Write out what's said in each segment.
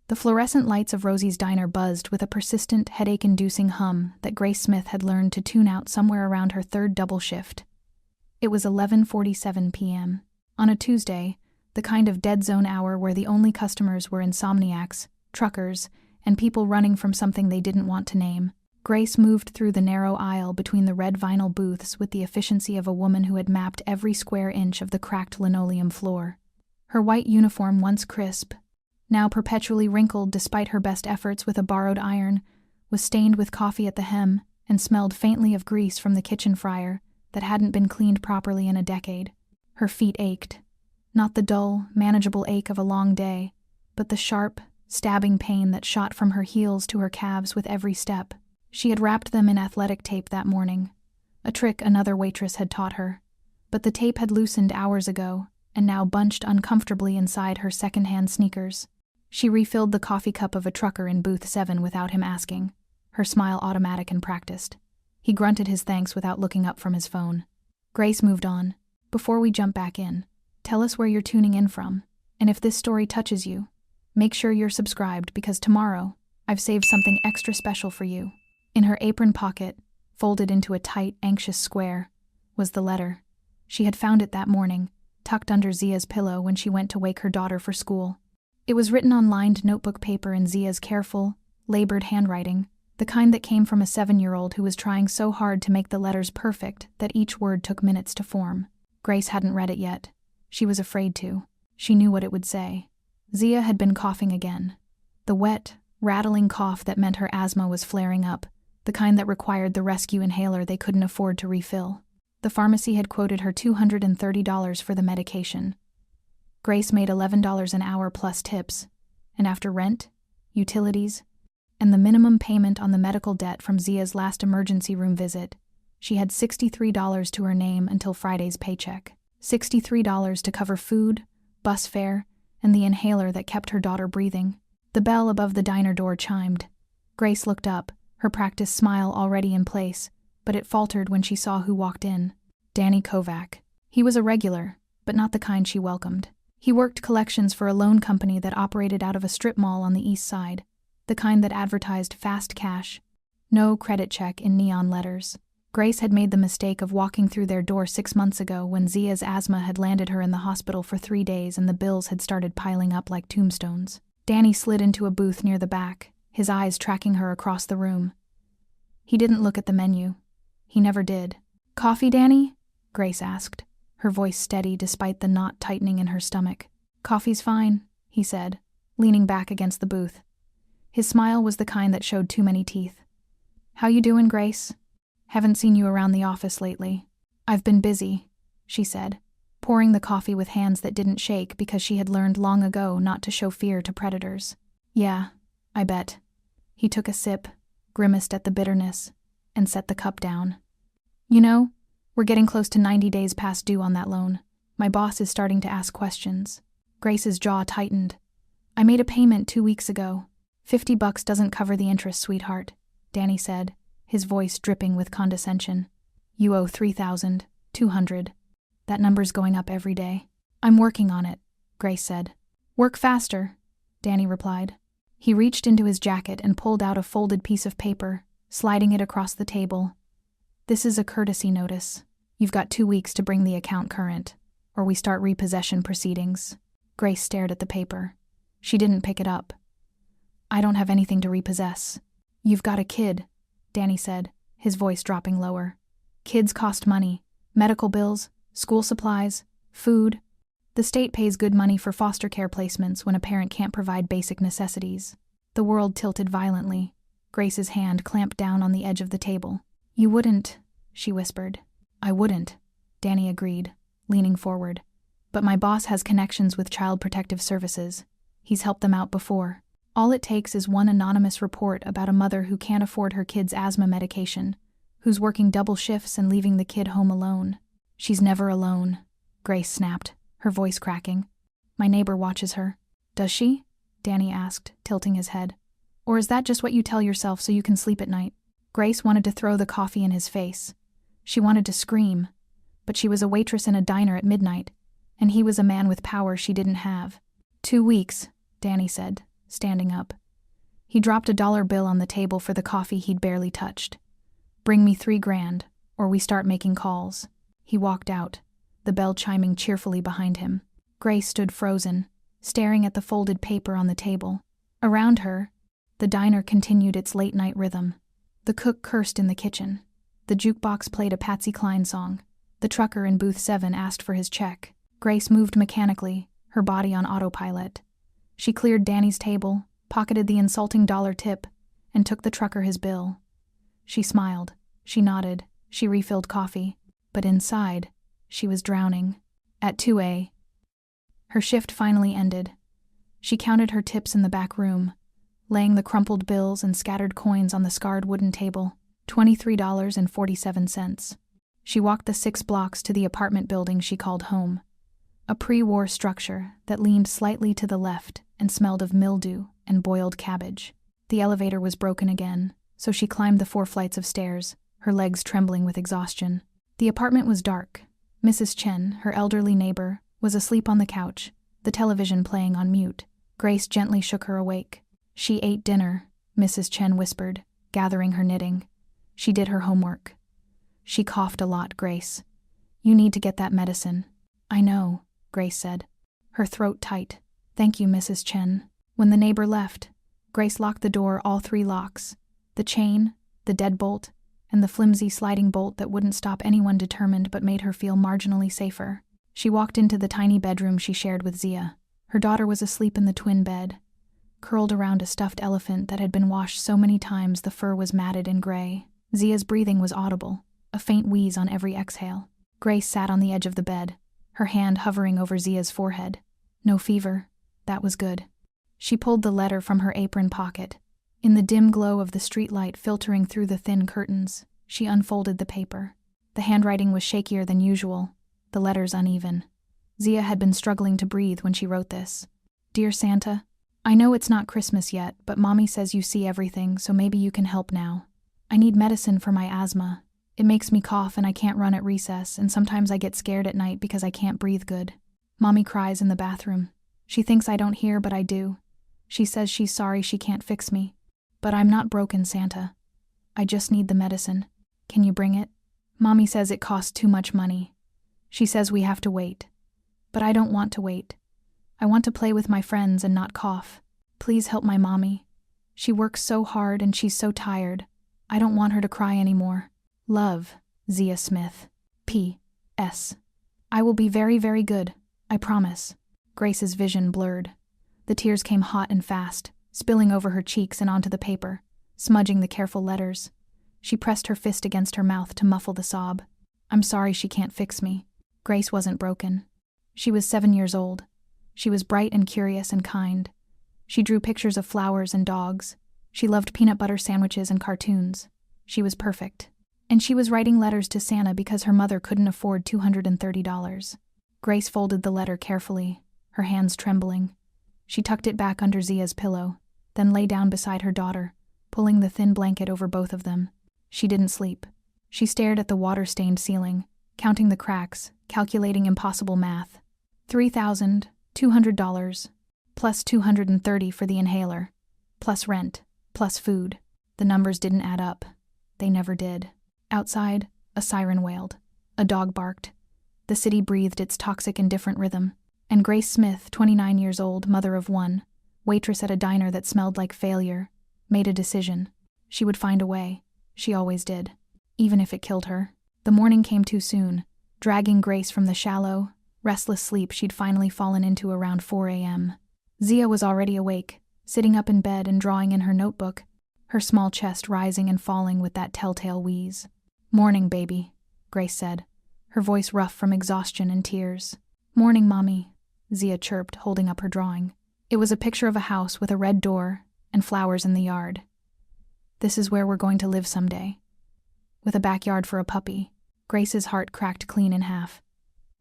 The fluorescent lights of Rosie's diner buzzed with a persistent, headache-inducing hum that Grace Smith had learned to tune out somewhere around her third double shift. It was 11:47 p.m. On a Tuesday, the kind of dead zone hour where the only customers were insomniacs, truckers, and people running from something they didn't want to name. Grace moved through the narrow aisle between the red vinyl booths with the efficiency of a woman who had mapped every square inch of the cracked linoleum floor. Her white uniform, once crisp, now perpetually wrinkled despite her best efforts with a borrowed iron, was stained with coffee at the hem and smelled faintly of grease from the kitchen fryer that hadn't been cleaned properly in a decade. Her feet ached. Not the dull, manageable ache of a long day, but the sharp, stabbing pain that shot from her heels to her calves with every step. She had wrapped them in athletic tape that morning, a trick another waitress had taught her, but the tape had loosened hours ago and now bunched uncomfortably inside her secondhand sneakers. She refilled the coffee cup of a trucker in booth 7 without him asking, her smile automatic and practiced. He grunted his thanks without looking up from his phone. Grace moved on. Before we jump back in, tell us where you're tuning in from, and if this story touches you, make sure you're subscribed because tomorrow, I've saved something extra special for you. In her apron pocket, folded into a tight, anxious square, was the letter. She had found it that morning, tucked under Zia's pillow when she went to wake her daughter for school. It was written on lined notebook paper in Zia's careful, labored handwriting, the kind that came from a 7-year-old who was trying so hard to make the letters perfect that each word took minutes to form. Grace hadn't read it yet. She was afraid to. She knew what it would say. Zia had been coughing again. The wet, rattling cough that meant her asthma was flaring up, the kind that required the rescue inhaler they couldn't afford to refill. The pharmacy had quoted her $230 for the medication. Grace made $11 an hour plus tips, and after rent, utilities, and the minimum payment on the medical debt from Zia's last emergency room visit, she had $63 to her name until Friday's paycheck. $63 to cover food, bus fare, and the inhaler that kept her daughter breathing. The bell above the diner door chimed. Grace looked up, her practiced smile already in place, but it faltered when she saw who walked in. Danny Kovac. He was a regular, but not the kind she welcomed. He worked collections for a loan company that operated out of a strip mall on the east side, the kind that advertised fast cash, no credit check in neon letters. Grace had made the mistake of walking through their door 6 months ago when Zia's asthma had landed her in the hospital for 3 days and the bills had started piling up like tombstones. Danny slid into a booth near the back, his eyes tracking her across the room. He didn't look at the menu. He never did. "Coffee, Danny?" Grace asked, her voice steady despite the knot tightening in her stomach. "Coffee's fine," he said, leaning back against the booth. His smile was the kind that showed too many teeth. "How you doing, Grace? Haven't seen you around the office lately." "I've been busy," she said, pouring the coffee with hands that didn't shake because she had learned long ago not to show fear to predators. "Yeah, I bet." He took a sip, grimaced at the bitterness, and set the cup down. "You know, we're getting close to 90 days past due on that loan. My boss is starting to ask questions." Grace's jaw tightened. "I made a payment 2 weeks ago. $50 doesn't cover the interest, sweetheart," Danny said, his voice dripping with condescension. "You owe $3,200. That number's going up every day." "I'm working on it," Grace said. "Work faster," Danny replied. He reached into his jacket and pulled out a folded piece of paper, sliding it across the table. "This is a courtesy notice. You've got 2 weeks to bring the account current, or we start repossession proceedings." Grace stared at the paper. She didn't pick it up. "I don't have anything to repossess." "You've got a kid," Danny said, his voice dropping lower. "Kids cost money. Medical bills, school supplies, food. The state pays good money for foster care placements when a parent can't provide basic necessities." The world tilted violently. Grace's hand clamped down on the edge of the table. "You wouldn't," she whispered. "I wouldn't," Danny agreed, leaning forward. "But my boss has connections with Child Protective Services. He's helped them out before. All it takes is one anonymous report about a mother who can't afford her kid's asthma medication, who's working double shifts and leaving the kid home alone." "She's never alone," Grace snapped, her voice cracking. "My neighbor watches her." "Does she?" Danny asked, tilting his head. "Or is that just what you tell yourself so you can sleep at night?" Grace wanted to throw the coffee in his face. She wanted to scream, but she was a waitress in a diner at midnight, and he was a man with power she didn't have. 2 weeks, Danny said, standing up. He dropped a dollar bill on the table for the coffee he'd barely touched. "Bring me $3,000, or we start making calls." He walked out, the bell chiming cheerfully behind him. Grace stood frozen, staring at the folded paper on the table. Around her, the diner continued its late-night rhythm. The cook cursed in the kitchen. The jukebox played a Patsy Cline song. The trucker in booth 7 asked for his check. Grace moved mechanically, her body on autopilot. She cleared Danny's table, pocketed the insulting dollar tip, and took the trucker his bill. She smiled, she nodded, she refilled coffee, but inside, she was drowning. At 2 her shift finally ended. She counted her tips in the back room, laying the crumpled bills and scattered coins on the scarred wooden table. $23.47. She walked the 6 blocks to the apartment building she called home. A pre-war structure that leaned slightly to the left and smelled of mildew and boiled cabbage. The elevator was broken again, so she climbed the 4 flights of stairs, her legs trembling with exhaustion. The apartment was dark. Mrs. Chen, her elderly neighbor, was asleep on the couch, the television playing on mute. Grace gently shook her awake. "She ate dinner," Mrs. Chen whispered, gathering her knitting. "She did her homework." "She coughed a lot, Grace. You need to get that medicine." "I know," Grace said, her throat tight. "Thank you, Mrs. Chen." When the neighbor left, Grace locked the door, all 3 locks. The chain, the deadbolt, and the flimsy sliding bolt that wouldn't stop anyone determined but made her feel marginally safer. She walked into the tiny bedroom she shared with Zia. Her daughter was asleep in the twin bed, curled around a stuffed elephant that had been washed so many times the fur was matted and gray. Zia's breathing was audible, a faint wheeze on every exhale. Grace sat on the edge of the bed, her hand hovering over Zia's forehead. No fever. That was good. She pulled the letter from her apron pocket. In the dim glow of the streetlight filtering through the thin curtains, she unfolded the paper. The handwriting was shakier than usual, the letters uneven. Zia had been struggling to breathe when she wrote this. "Dear Santa, I know it's not Christmas yet, but Mommy says you see everything, so maybe you can help now. I need medicine for my asthma. It makes me cough and I can't run at recess, and sometimes I get scared at night because I can't breathe good. Mommy cries in the bathroom. She thinks I don't hear, but I do. She says she's sorry she can't fix me. But I'm not broken, Santa. I just need the medicine. Can you bring it? Mommy says it costs too much money. She says we have to wait. But I don't want to wait. I want to play with my friends and not cough. Please help my mommy. She works so hard and she's so tired. I don't want her to cry anymore. Love, Zia Smith. P.S. I will be very, very good. I promise." Grace's vision blurred. The tears came hot and fast, spilling over her cheeks and onto the paper, smudging the careful letters. She pressed her fist against her mouth to muffle the sob. "I'm sorry she can't fix me." Grace wasn't broken. She was 7 years old. She was bright and curious and kind. She drew pictures of flowers and dogs. She loved peanut butter sandwiches and cartoons. She was perfect. And she was writing letters to Santa because her mother couldn't afford $230. Grace folded the letter carefully, her hands trembling. She tucked it back under Zia's pillow, then lay down beside her daughter, pulling the thin blanket over both of them. She didn't sleep. She stared at the water-stained ceiling, counting the cracks, calculating impossible math. $3,200, plus $230 for the inhaler, plus rent, plus food. The numbers didn't add up. They never did. Outside, a siren wailed. A dog barked. The city breathed its toxic, indifferent rhythm. And Grace Smith, 29 years old, mother of 1, waitress at a diner that smelled like failure, made a decision. She would find a way. She always did. Even if it killed her. The morning came too soon, dragging Grace from the shallow, restless sleep she'd finally fallen into around 4 a.m. Zia was already awake, sitting up in bed and drawing in her notebook, her small chest rising and falling with that telltale wheeze. "Morning, baby," Grace said, her voice rough from exhaustion and tears. "Morning, Mommy," Zia chirped, holding up her drawing. It was a picture of a house with a red door and flowers in the yard. "This is where we're going to live someday. With a backyard for a puppy." Grace's heart cracked clean in half.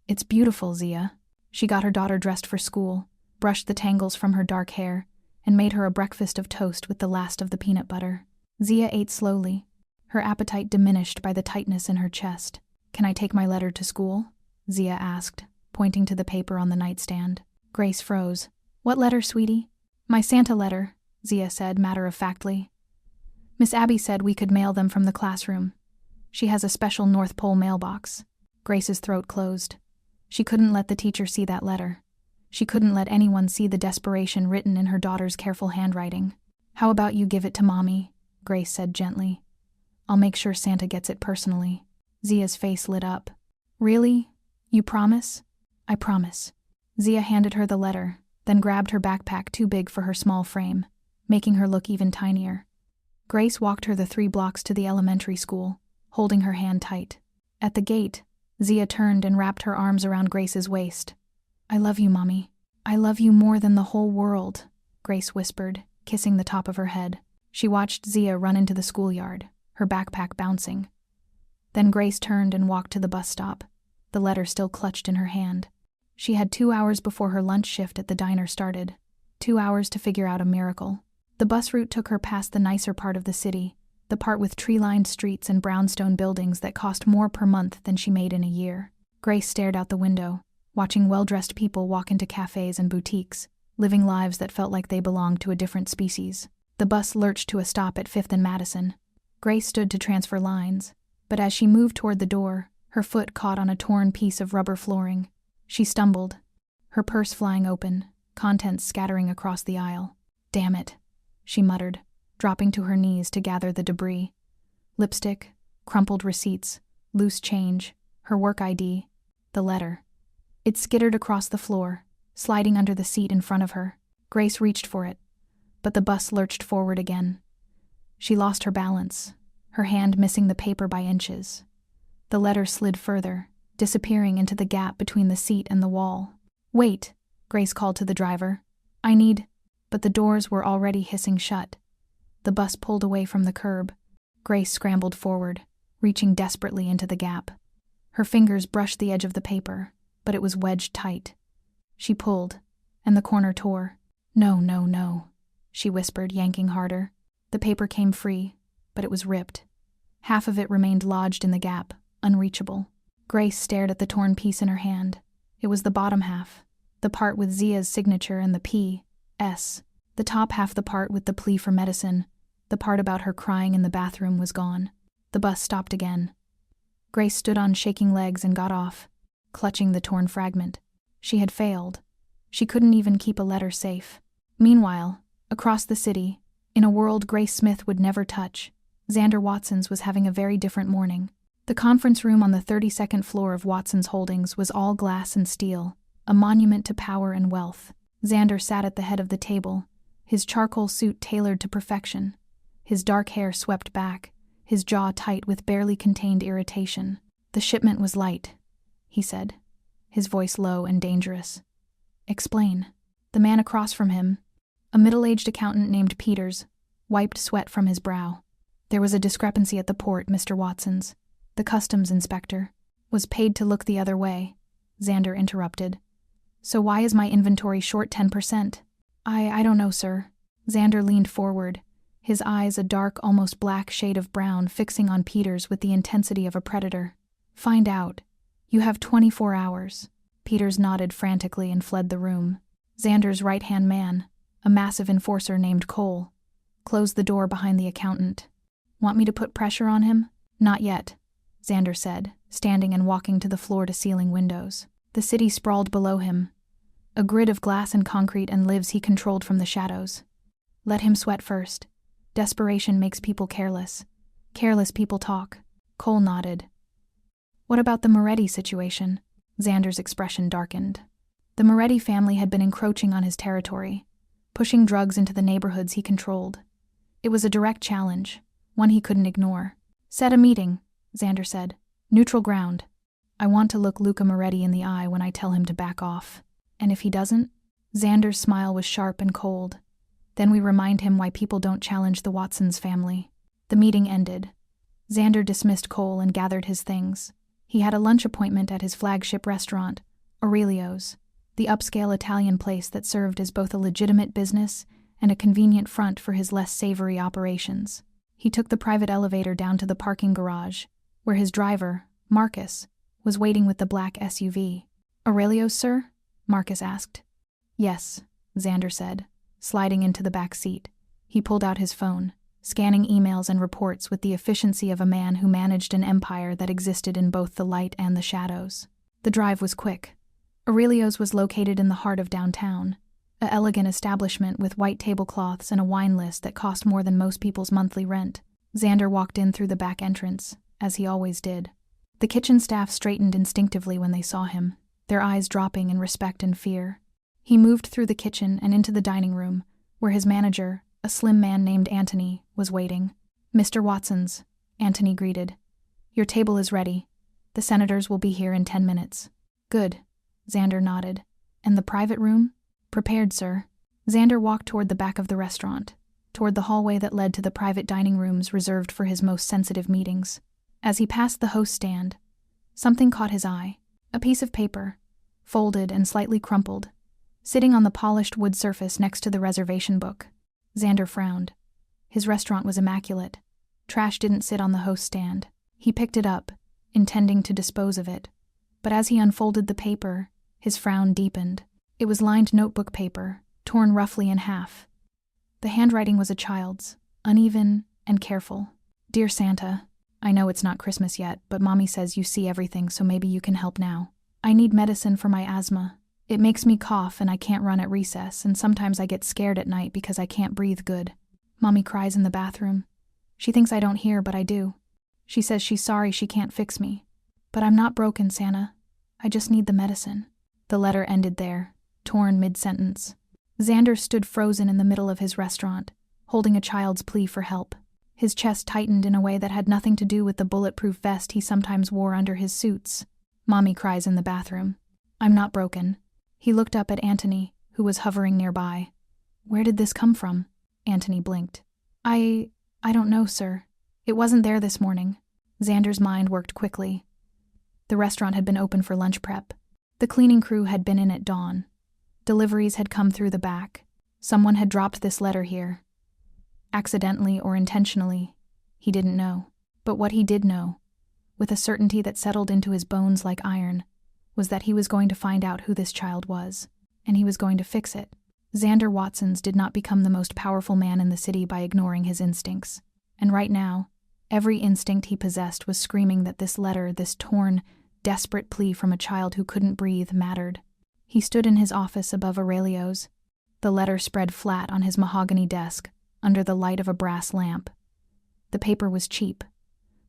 "It's beautiful, Zia." She got her daughter dressed for school, brushed the tangles from her dark hair, and made her a breakfast of toast with the last of the peanut butter. Zia ate slowly, her appetite diminished by the tightness in her chest. "Can I take my letter to school?" Zia asked, pointing to the paper on the nightstand. Grace froze. "What letter, sweetie?" My Santa letter, Zia said matter-of-factly. Miss Abby said we could mail them from the classroom. She has a special North Pole mailbox. Grace's throat closed. She couldn't let the teacher see that letter. She couldn't let anyone see the desperation written in her daughter's careful handwriting. How about you give it to Mommy? Grace said gently. I'll make sure Santa gets it personally. Zia's face lit up. Really? You promise? I promise. Zia handed her the letter, then grabbed her backpack too big for her small frame, making her look even tinier. Grace walked her the 3 blocks to the elementary school, holding her hand tight. At the gate, Zia turned and wrapped her arms around Grace's waist. I love you, Mommy. I love you more than the whole world, Grace whispered, kissing the top of her head. She watched Zia run into the schoolyard, her backpack bouncing. Then Grace turned and walked to the bus stop, the letter still clutched in her hand. She had 2 hours before her lunch shift at the diner started, 2 hours to figure out a miracle. The bus route took her past the nicer part of the city, the part with tree-lined streets and brownstone buildings that cost more per month than she made in a year. Grace stared out the window, watching well-dressed people walk into cafes and boutiques, living lives that felt like they belonged to a different species. The bus lurched to a stop at 5th and Madison. Grace stood to transfer lines, but as she moved toward the door, her foot caught on a torn piece of rubber flooring. She stumbled, her purse flying open, contents scattering across the aisle. Damn it, she muttered, dropping to her knees to gather the debris. Lipstick, crumpled receipts, loose change, her work ID, the letter. It skittered across the floor, sliding under the seat in front of her. Grace reached for it, but the bus lurched forward again. She lost her balance, her hand missing the paper by inches. The letter slid further, disappearing into the gap between the seat and the wall. Wait, Grace called to the driver. I need... But the doors were already hissing shut. The bus pulled away from the curb. Grace scrambled forward, reaching desperately into the gap. Her fingers brushed the edge of the paper, but it was wedged tight. She pulled, and the corner tore. No, no, no, she whispered, yanking harder. The paper came free, but it was ripped. Half of it remained lodged in the gap, unreachable. Grace stared at the torn piece in her hand. It was the bottom half, the part with Zia's signature and the P.S. The top half, the part with the plea for medicine, the part about her crying in the bathroom, was gone. The bus stopped again. Grace stood on shaking legs and got off, clutching the torn fragment. She had failed. She couldn't even keep a letter safe. Meanwhile, across the city, in a world Grace Smith would never touch, Xander Watson's was having a very different morning. The conference room on the 32nd floor of Watson's Holdings was all glass and steel, a monument to power and wealth. Xander sat at the head of the table, his charcoal suit tailored to perfection, his dark hair swept back, his jaw tight with barely contained irritation. The shipment was light, he said, his voice low and dangerous. Explain. The man across from him, a middle-aged accountant named Peters, wiped sweat from his brow. There was a discrepancy at the port, Mr. Watson's. The customs inspector was paid to look the other way, Xander interrupted. So why is my inventory short 10%? I don't know, sir. Xander leaned forward, his eyes a dark, almost black shade of brown fixing on Peters with the intensity of a predator. Find out. You have 24 hours. Peters nodded frantically and fled the room. Xander's right-hand man, a massive enforcer named Cole, closed the door behind the accountant. Want me to put pressure on him? Not yet, Xander said, standing and walking to the floor-to-ceiling windows. The city sprawled below him, a grid of glass and concrete and lives he controlled from the shadows. Let him sweat first. Desperation makes people careless. Careless people talk. Cole nodded. What about the Moretti situation? Xander's expression darkened. The Moretti family had been encroaching on his territory, pushing drugs into the neighborhoods he controlled. It was a direct challenge, one he couldn't ignore. Set a meeting, Xander said. Neutral ground. I want to look Luca Moretti in the eye when I tell him to back off. And if he doesn't? Xander's smile was sharp and cold. Then we remind him why people don't challenge the Watsons family. The meeting ended. Xander dismissed Cole and gathered his things. He had a lunch appointment at his flagship restaurant, Aurelio's, the upscale Italian place that served as both a legitimate business and a convenient front for his less savory operations. He took the private elevator down to the parking garage, where his driver, Marcus, was waiting with the black SUV. Aurelio's, sir? Marcus asked. Yes, Xander said, Sliding into the back seat, he pulled out his phone, scanning emails and reports with the efficiency of a man who managed an empire that existed in both the light and the shadows. The drive was quick. Aurelio's was located in the heart of downtown, an elegant establishment with white tablecloths and a wine list that cost more than most people's monthly rent. Xander walked in through the back entrance, as he always did. The kitchen staff straightened instinctively when they saw him, their eyes dropping in respect and fear. He moved through the kitchen and into the dining room, where his manager, a slim man named Anthony, was waiting. "Mr. Watson's," Anthony greeted. "Your table is ready. The senators will be here in 10 minutes. "Good," Xander nodded. "And the private room?" "Prepared, sir." Xander walked toward the back of the restaurant, toward the hallway that led to the private dining rooms reserved for his most sensitive meetings. As he passed the host stand, something caught his eye. A piece of paper, folded and slightly crumpled, sitting on the polished wood surface next to the reservation book. Xander frowned. His restaurant was immaculate. Trash didn't sit on the host stand. He picked it up, intending to dispose of it. But as he unfolded the paper, his frown deepened. It was lined notebook paper, torn roughly in half. The handwriting was a child's, uneven and careful. "Dear Santa, I know it's not Christmas yet, but Mommy says you see everything, so maybe you can help now. I need medicine for my asthma. It makes me cough and I can't run at recess, and sometimes I get scared at night because I can't breathe good. Mommy cries in the bathroom. She thinks I don't hear, but I do. She says she's sorry she can't fix me. But I'm not broken, Santa. I just need the medicine." The letter ended there, torn mid-sentence. Xander stood frozen in the middle of his restaurant, holding a child's plea for help. His chest tightened in a way that had nothing to do with the bulletproof vest he sometimes wore under his suits. Mommy cries in the bathroom. "I'm not broken." He looked up at Anthony, who was hovering nearby. "Where did this come from?" Anthony blinked. I don't know, sir. It wasn't there this morning." Xander's mind worked quickly. The restaurant had been open for lunch prep. The cleaning crew had been in at dawn. Deliveries had come through the back. Someone had dropped this letter here. Accidentally or intentionally, he didn't know. But what he did know, with a certainty that settled into his bones like iron, was that he was going to find out who this child was, and he was going to fix it. Xander Watsons did not become the most powerful man in the city by ignoring his instincts. And right now, every instinct he possessed was screaming that this letter, this torn, desperate plea from a child who couldn't breathe, mattered. He stood in his office above Aurelio's. The letter spread flat on his mahogany desk, under the light of a brass lamp. The paper was cheap,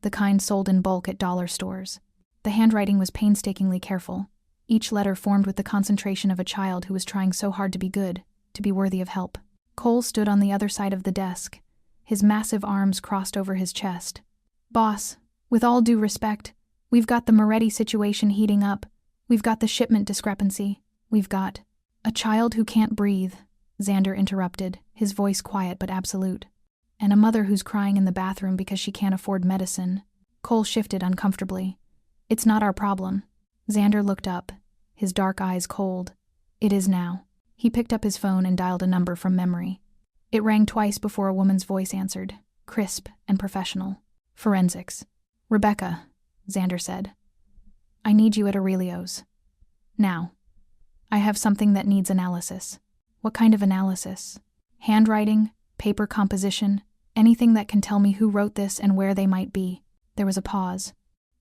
the kind sold in bulk at dollar stores. The handwriting was painstakingly careful, each letter formed with the concentration of a child who was trying so hard to be good, to be worthy of help. Cole stood on the other side of the desk, his massive arms crossed over his chest. "Boss, with all due respect, we've got the Moretti situation heating up. We've got the shipment discrepancy. We've got—" "A child who can't breathe," Xander interrupted, his voice quiet but absolute. "And a mother who's crying in the bathroom because she can't afford medicine." Cole shifted uncomfortably. "It's not our problem." Xander looked up, his dark eyes cold. "It is now." He picked up his phone and dialed a number from memory. It rang twice before a woman's voice answered, crisp and professional. "Forensics." "Rebecca," Xander said. "I need you at Aurelio's. Now. I have something that needs analysis." "What kind of analysis?" "Handwriting, paper composition, anything that can tell me who wrote this and where they might be." There was a pause.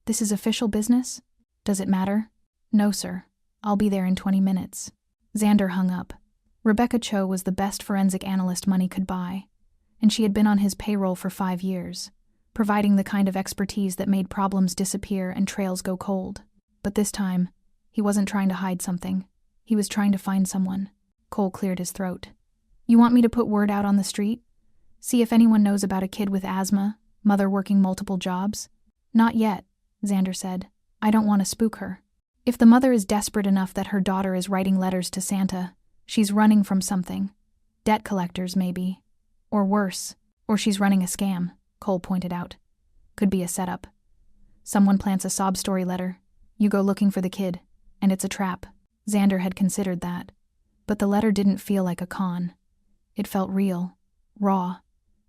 "This is official business? Does it matter?" "No, sir. I'll be there in 20 minutes. Xander hung up. Rebecca Cho was the best forensic analyst money could buy, and she had been on his payroll for 5 years, providing the kind of expertise that made problems disappear and trails go cold. But this time, he wasn't trying to hide something. He was trying to find someone. Cole cleared his throat. "You want me to put word out on the street? See if anyone knows about a kid with asthma, mother working multiple jobs?" "Not yet," Xander said. "I don't want to spook her. If the mother is desperate enough that her daughter is writing letters to Santa, she's running from something. Debt collectors, maybe. Or worse. Or she's running a scam," Cole pointed out. "Could be a setup. Someone plants a sob story letter. You go looking for the kid, and it's a trap." Xander had considered that. But the letter didn't feel like a con. It felt real, raw,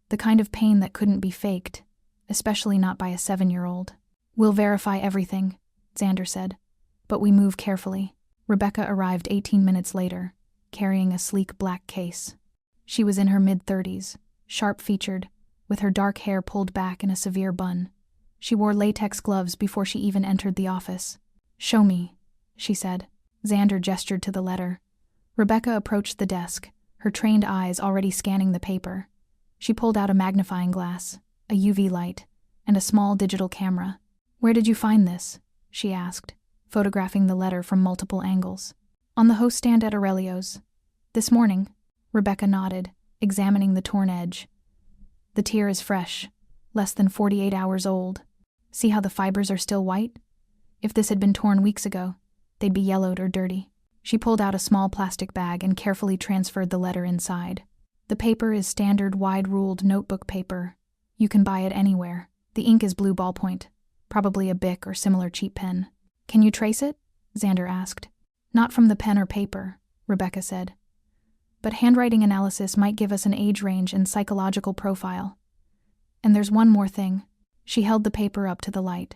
the kind of pain that couldn't be faked, especially not by a 7-year-old. "We'll verify everything," Xander said. "But we move carefully." Rebecca arrived 18 minutes later, carrying a sleek black case. She was in her mid-30s, sharp-featured, with her dark hair pulled back in a severe bun. She wore latex gloves before she even entered the office. "Show me," she said. Xander gestured to the letter. Rebecca approached the desk, her trained eyes already scanning the paper. She pulled out a magnifying glass, a UV light, and a small digital camera. "Where did you find this?" she asked, photographing the letter from multiple angles. "On the host stand at Aurelio's. This morning." Rebecca nodded, examining the torn edge. "The tear is fresh, less than 48 hours old. See how the fibers are still white? If this had been torn weeks ago, they'd be yellowed or dirty." She pulled out a small plastic bag and carefully transferred the letter inside. "The paper is standard wide-ruled notebook paper. You can buy it anywhere. The ink is blue ballpoint, probably a Bic or similar cheap pen." "Can you trace it?" Xander asked. "Not from the pen or paper," Rebecca said. "But handwriting analysis might give us an age range and psychological profile. And there's one more thing." She held the paper up to the light.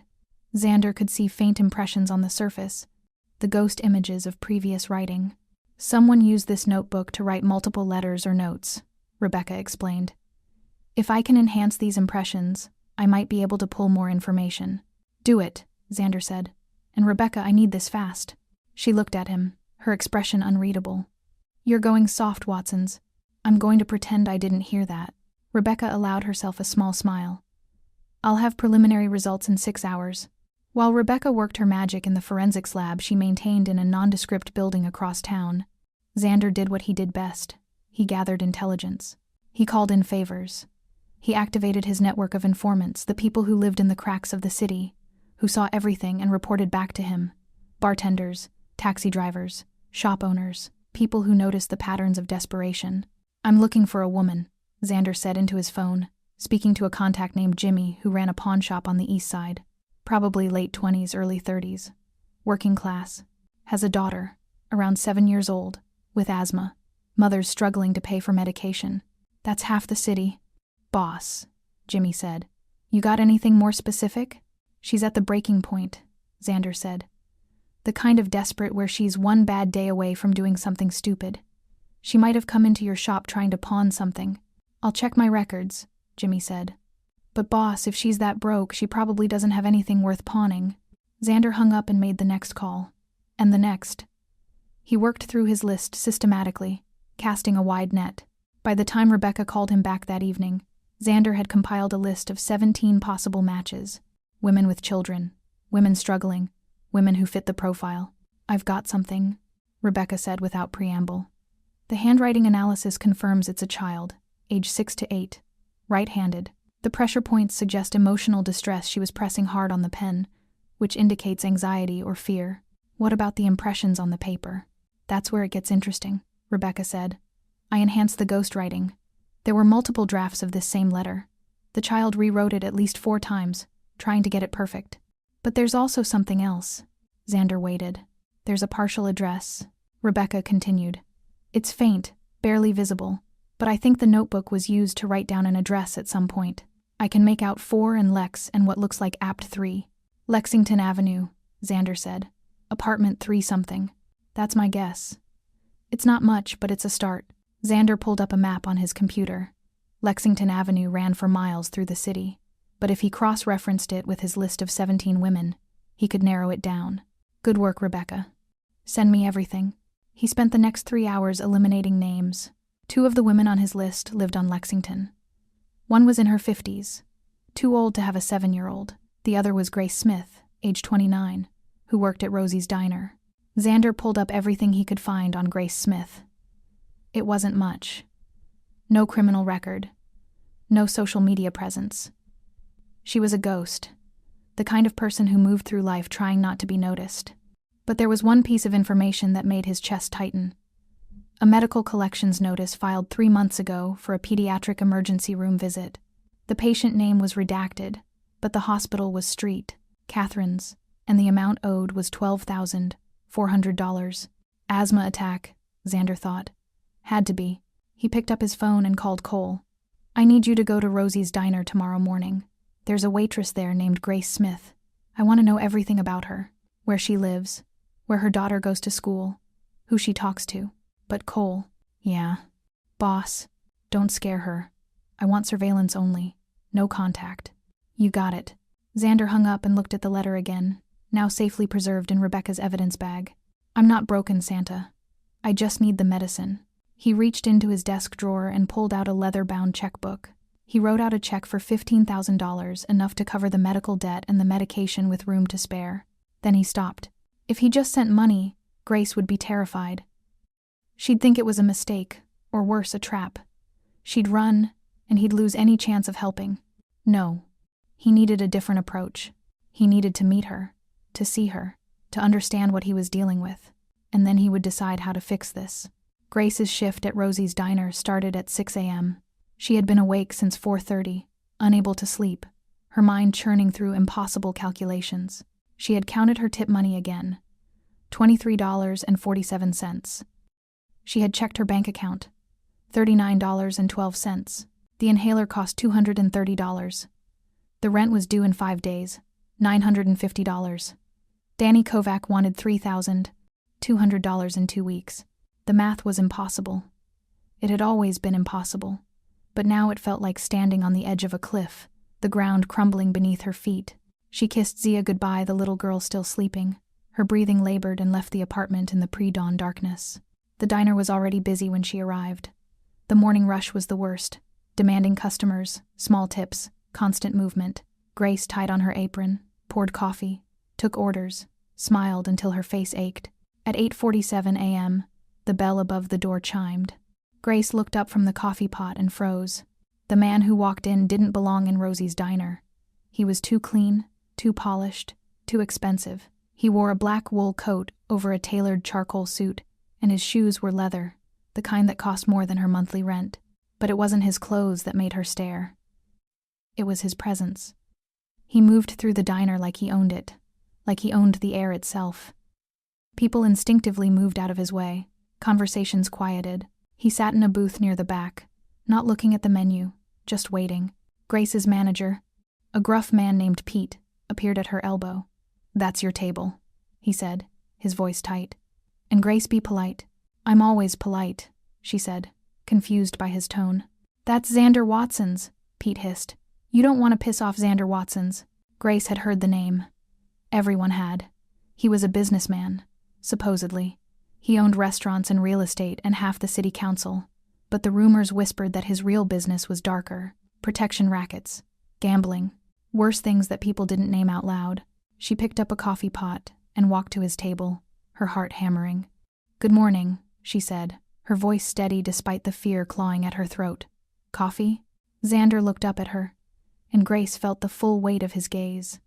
Xander could see faint impressions on the surface, the ghost images of previous writing. "Someone used this notebook to write multiple letters or notes," Rebecca explained. "If I can enhance these impressions, I might be able to pull more information." "Do it," Xander said. "And Rebecca, I need this fast." She looked at him, her expression unreadable. "You're going soft, Watsons. I'm going to pretend I didn't hear that." Rebecca allowed herself a small smile. "I'll have preliminary results in 6 hours." While Rebecca worked her magic in the forensics lab she maintained in a nondescript building across town, Xander did what he did best. He gathered intelligence. He called in favors. He activated his network of informants, the people who lived in the cracks of the city, who saw everything and reported back to him. Bartenders, taxi drivers, shop owners, people who noticed the patterns of desperation. "I'm looking for a woman," Xander said into his phone, speaking to a contact named Jimmy who ran a pawn shop on the east side. Probably late 20s, early 30s. Working class. Has a daughter, around 7 years old, with asthma. Mother's struggling to pay for medication. That's half the city. "Boss," Jimmy said. "You got anything more specific?" "She's at the breaking point," Xander said. "The kind of desperate where she's one bad day away from doing something stupid. She might have come into your shop trying to pawn something." "I'll check my records," Jimmy said. "But boss, if she's that broke, she probably doesn't have anything worth pawning." Xander hung up and made the next call. And the next. He worked through his list systematically, casting a wide net. By the time Rebecca called him back that evening, Xander had compiled a list of 17 possible matches. Women with children, women struggling, women who fit the profile. "I've got something," Rebecca said without preamble. "The handwriting analysis confirms it's a child, age 6 to 8, right-handed. The pressure points suggest emotional distress. She was pressing hard on the pen, which indicates anxiety or fear." "What about the impressions on the paper?" "That's where it gets interesting," Rebecca said. "I enhanced the ghostwriting. There were multiple drafts of this same letter. The child rewrote it at least 4 times, trying to get it perfect. But there's also something else." Xander waited. "There's a partial address," Rebecca continued. "It's faint, barely visible, but I think the notebook was used to write down an address at some point. I can make out 4 and Lex and what looks like Apt 3. Lexington Avenue," Xander said. "Apartment 3-something. That's my guess. It's not much, but it's a start." Xander pulled up a map on his computer. Lexington Avenue ran for miles through the city, but if he cross-referenced it with his list of 17 women, he could narrow it down. "Good work, Rebecca. Send me everything." He spent the next 3 hours eliminating names. 2 of the women on his list lived on Lexington. One was in her 50s, too old to have a 7-year-old. The other was Grace Smith, age 29, who worked at Rosie's diner. Xander pulled up everything he could find on Grace Smith. It wasn't much. No criminal record. No social media presence. She was a ghost, the kind of person who moved through life trying not to be noticed. But there was one piece of information that made his chest tighten. A medical collections notice filed 3 months ago for a pediatric emergency room visit. The patient name was redacted, but the hospital was Street, Catherine's, and the amount owed was $12,400. Asthma attack, Xander thought. Had to be. He picked up his phone and called Cole. "I need you to go to Rosie's diner tomorrow morning. There's a waitress there named Grace Smith. I want to know everything about her, where she lives, where her daughter goes to school, who she talks to." "But Cole." "Yeah." "Boss, Don't scare her. I want surveillance only. No contact. You got it. Xander hung up and looked at the letter again, now safely preserved in Rebecca's evidence bag. I'm not broken, Santa. I just need the medicine. He reached into his desk drawer and pulled out a leather-bound checkbook. He wrote out a check for $15,000, enough to cover the medical debt and the medication with room to spare. Then he stopped. If he just sent money, Grace would be terrified. She'd think it was a mistake, or worse, a trap. She'd run, and he'd lose any chance of helping. No. He needed a different approach. He needed to meet her, to see her, to understand what he was dealing with, and then he would decide how to fix this. Grace's shift at Rosie's diner started at 6 a.m. She had been awake since 4:30, unable to sleep, her mind churning through impossible calculations. She had counted her tip money again, $23.47. She had checked her bank account, $39.12. The inhaler cost $230. The rent was due in 5 days, $950. Danny Kovac wanted $3,200 in 2 weeks. The math was impossible. It had always been impossible, but now it felt like standing on the edge of a cliff, the ground crumbling beneath her feet. She kissed Zia goodbye, the little girl still sleeping. Her breathing labored, and left the apartment in the pre-dawn darkness. The diner was already busy when she arrived. The morning rush was the worst. Demanding customers, small tips, constant movement. Grace tied on her apron, poured coffee, took orders, smiled until her face ached. At 8:47 a.m., the bell above the door chimed. Grace looked up from the coffee pot and froze. The man who walked in didn't belong in Rosie's diner. He was too clean, too polished, too expensive. He wore a black wool coat over a tailored charcoal suit, and his shoes were leather, the kind that cost more than her monthly rent. But it wasn't his clothes that made her stare. It was his presence. He moved through the diner like he owned it, like he owned the air itself. People instinctively moved out of his way. Conversations quieted. He sat in a booth near the back, not looking at the menu, just waiting. Grace's manager, a gruff man named Pete, appeared at her elbow. "That's your table," he said, his voice tight. "And Grace, be polite." "I'm always polite," she said, confused by his tone. "That's Xander Watson's," Pete hissed. "You don't want to piss off Xander Watson's." Grace had heard the name. Everyone had. He was a businessman, supposedly. He owned restaurants and real estate and half the city council. But the rumors whispered that his real business was darker. Protection rackets, gambling, worse things that people didn't name out loud. She picked up a coffee pot and walked to his table, her heart hammering. "Good morning," she said, her voice steady despite the fear clawing at her throat. "Coffee?" Xander looked up at her, and Grace felt the full weight of his gaze.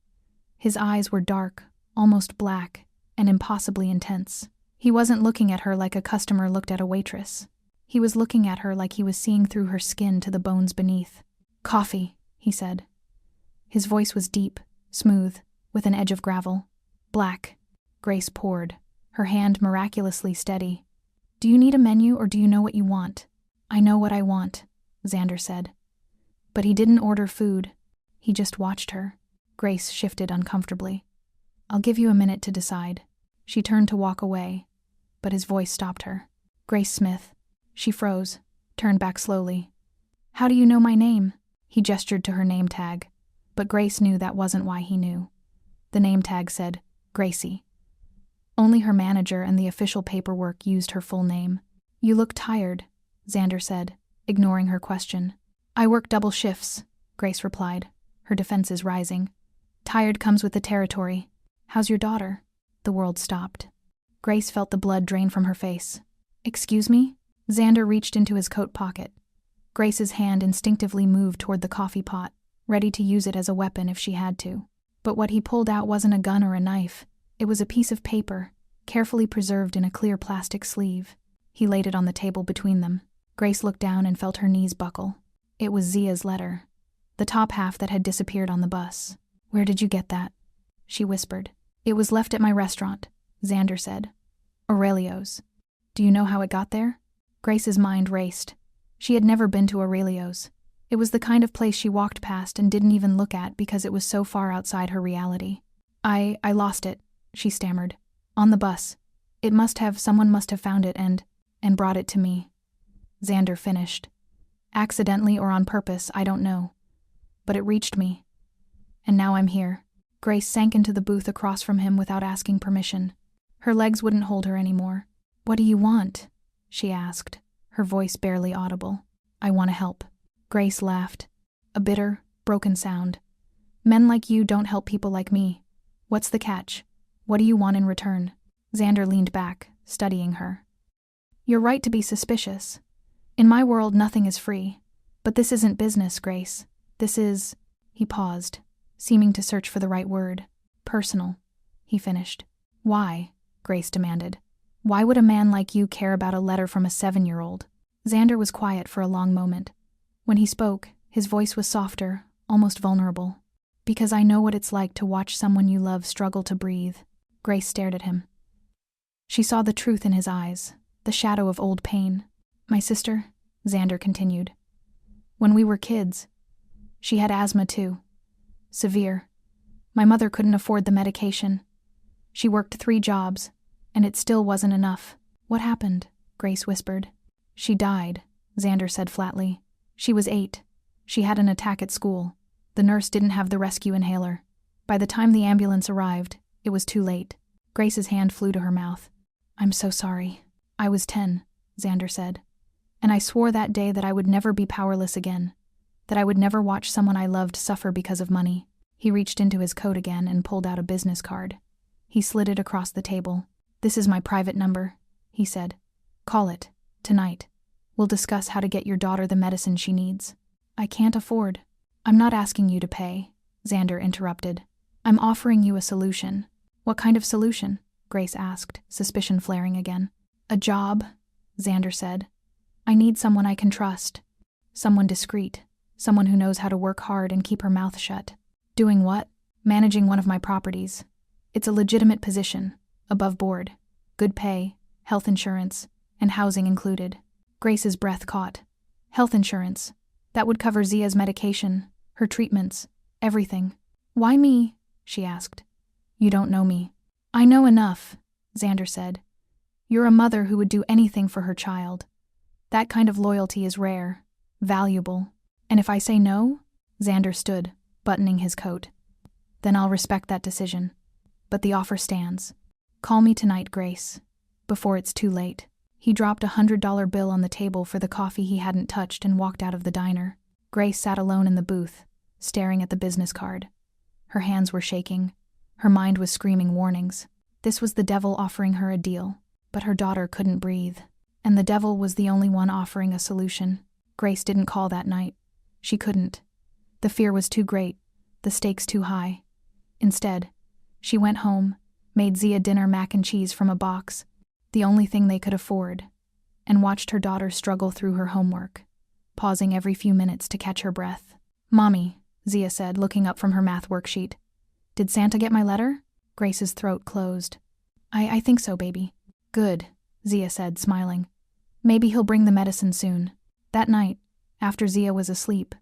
His eyes were dark, almost black, and impossibly intense. He wasn't looking at her like a customer looked at a waitress. He was looking at her like he was seeing through her skin to the bones beneath. "Coffee," he said. His voice was deep, smooth, with an edge of gravel. "Black." Grace poured, her hand miraculously steady. "Do you need a menu or do you know what you want?" "I know what I want," Xander said. But he didn't order food. He just watched her. Grace shifted uncomfortably. "I'll give you a minute to decide." She turned to walk away, but his voice stopped her. "Grace Smith." She froze, turned back slowly. "How do you know my name?" He gestured to her name tag, but Grace knew that wasn't why he knew. The name tag said, Gracie. Only her manager and the official paperwork used her full name. "You look tired," Xander said, ignoring her question. "I work double shifts," Grace replied, her defenses rising. "Tired comes with the territory. How's your daughter?" The world stopped. Grace felt the blood drain from her face. "Excuse me?" Xander reached into his coat pocket. Grace's hand instinctively moved toward the coffee pot, ready to use it as a weapon if she had to. But what he pulled out wasn't a gun or a knife. It was a piece of paper, carefully preserved in a clear plastic sleeve. He laid it on the table between them. Grace looked down and felt her knees buckle. It was Zia's letter, the top half that had disappeared on the bus. "Where did you get that?" she whispered. "It was left at my restaurant," Xander said. "Aurelio's." "Do you know how it got there?" Grace's mind raced. She had never been to Aurelio's. It was the kind of place she walked past and didn't even look at because it was so far outside her reality. I lost it," she stammered. "On the bus. Someone must have found it and brought it to me." Xander finished. Accidentally or on purpose, I don't know. But it reached me. And now I'm here. Grace sank into the booth across from him without asking permission. Her legs wouldn't hold her anymore. "What do you want?" she asked, her voice barely audible. "I want to help." Grace laughed. A bitter, broken sound. "Men like you don't help people like me. What's the catch? What do you want in return?" Xander leaned back, studying her. "You're right to be suspicious. In my world, nothing is free. But this isn't business, Grace. This is—" He paused, seeming to search for the right word. "Personal," he finished. "Why?" Grace demanded. "Why would a man like you care about a letter from a 7-year-old? Xander was quiet for a long moment. When he spoke, his voice was softer, almost vulnerable. "Because I know what it's like to watch someone you love struggle to breathe." Grace stared at him. She saw the truth in his eyes, the shadow of old pain. "My sister," Xander continued. "When we were kids, she had asthma too. Severe. My mother couldn't afford the medication. She worked 3 jobs, and it still wasn't enough." "What happened?" Grace whispered. "She died," Xander said flatly. "She was 8. She had an attack at school. The nurse didn't have the rescue inhaler. By the time the ambulance arrived, it was too late." Grace's hand flew to her mouth. "I'm so sorry." "I was 10, Xander said. "And I swore that day that I would never be powerless again, that I would never watch someone I loved suffer because of money." He reached into his coat again and pulled out a business card. He slid it across the table. "This is my private number," he said. "Call it, tonight. We'll discuss how to get your daughter the medicine she needs." "I can't afford." "I'm not asking you to pay," Xander interrupted. "I'm offering you a solution." "What kind of solution?" Grace asked, suspicion flaring again. "A job," Xander said. "I need someone I can trust. Someone discreet. Someone who knows how to work hard and keep her mouth shut." "Doing what?" "Managing one of my properties. It's a legitimate position, above board. Good pay, health insurance, and housing included." Grace's breath caught. "Health insurance. That would cover Zia's medication, her treatments, everything." "Why me?" she asked. "You don't know me." "I know enough," Xander said. "You're a mother who would do anything for her child. That kind of loyalty is rare, valuable. And if I say no," Xander stood, buttoning his coat, "then I'll respect that decision. But the offer stands. Call me tonight, Grace, before it's too late." He dropped $100 bill on the table for the coffee he hadn't touched and walked out of the diner. Grace sat alone in the booth, staring at the business card. Her hands were shaking. Her mind was screaming warnings. This was the devil offering her a deal, but her daughter couldn't breathe. And the devil was the only one offering a solution. Grace didn't call that night. She couldn't. The fear was too great, the stakes too high. Instead, she went home, made Zia dinner mac and cheese from a box, the only thing they could afford, and watched her daughter struggle through her homework, pausing every few minutes to catch her breath. "Mommy," Zia said, looking up from her math worksheet. "Did Santa get my letter?" Grace's throat closed. I think so, baby." "Good," Zia said, smiling. "Maybe he'll bring the medicine soon." That night, after Zia was asleep,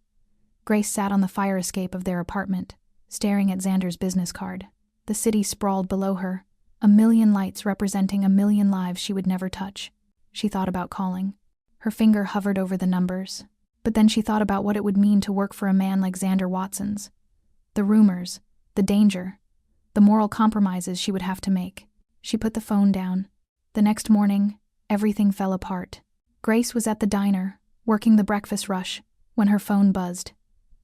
Grace sat on the fire escape of their apartment, staring at Xander's business card. The city sprawled below her, a million lights representing a million lives she would never touch. She thought about calling. Her finger hovered over the numbers. But then she thought about what it would mean to work for a man like Xander Watson's. The rumors, the danger, the moral compromises she would have to make. She put the phone down. The next morning, everything fell apart. Grace was at the diner, working the breakfast rush, when her phone buzzed.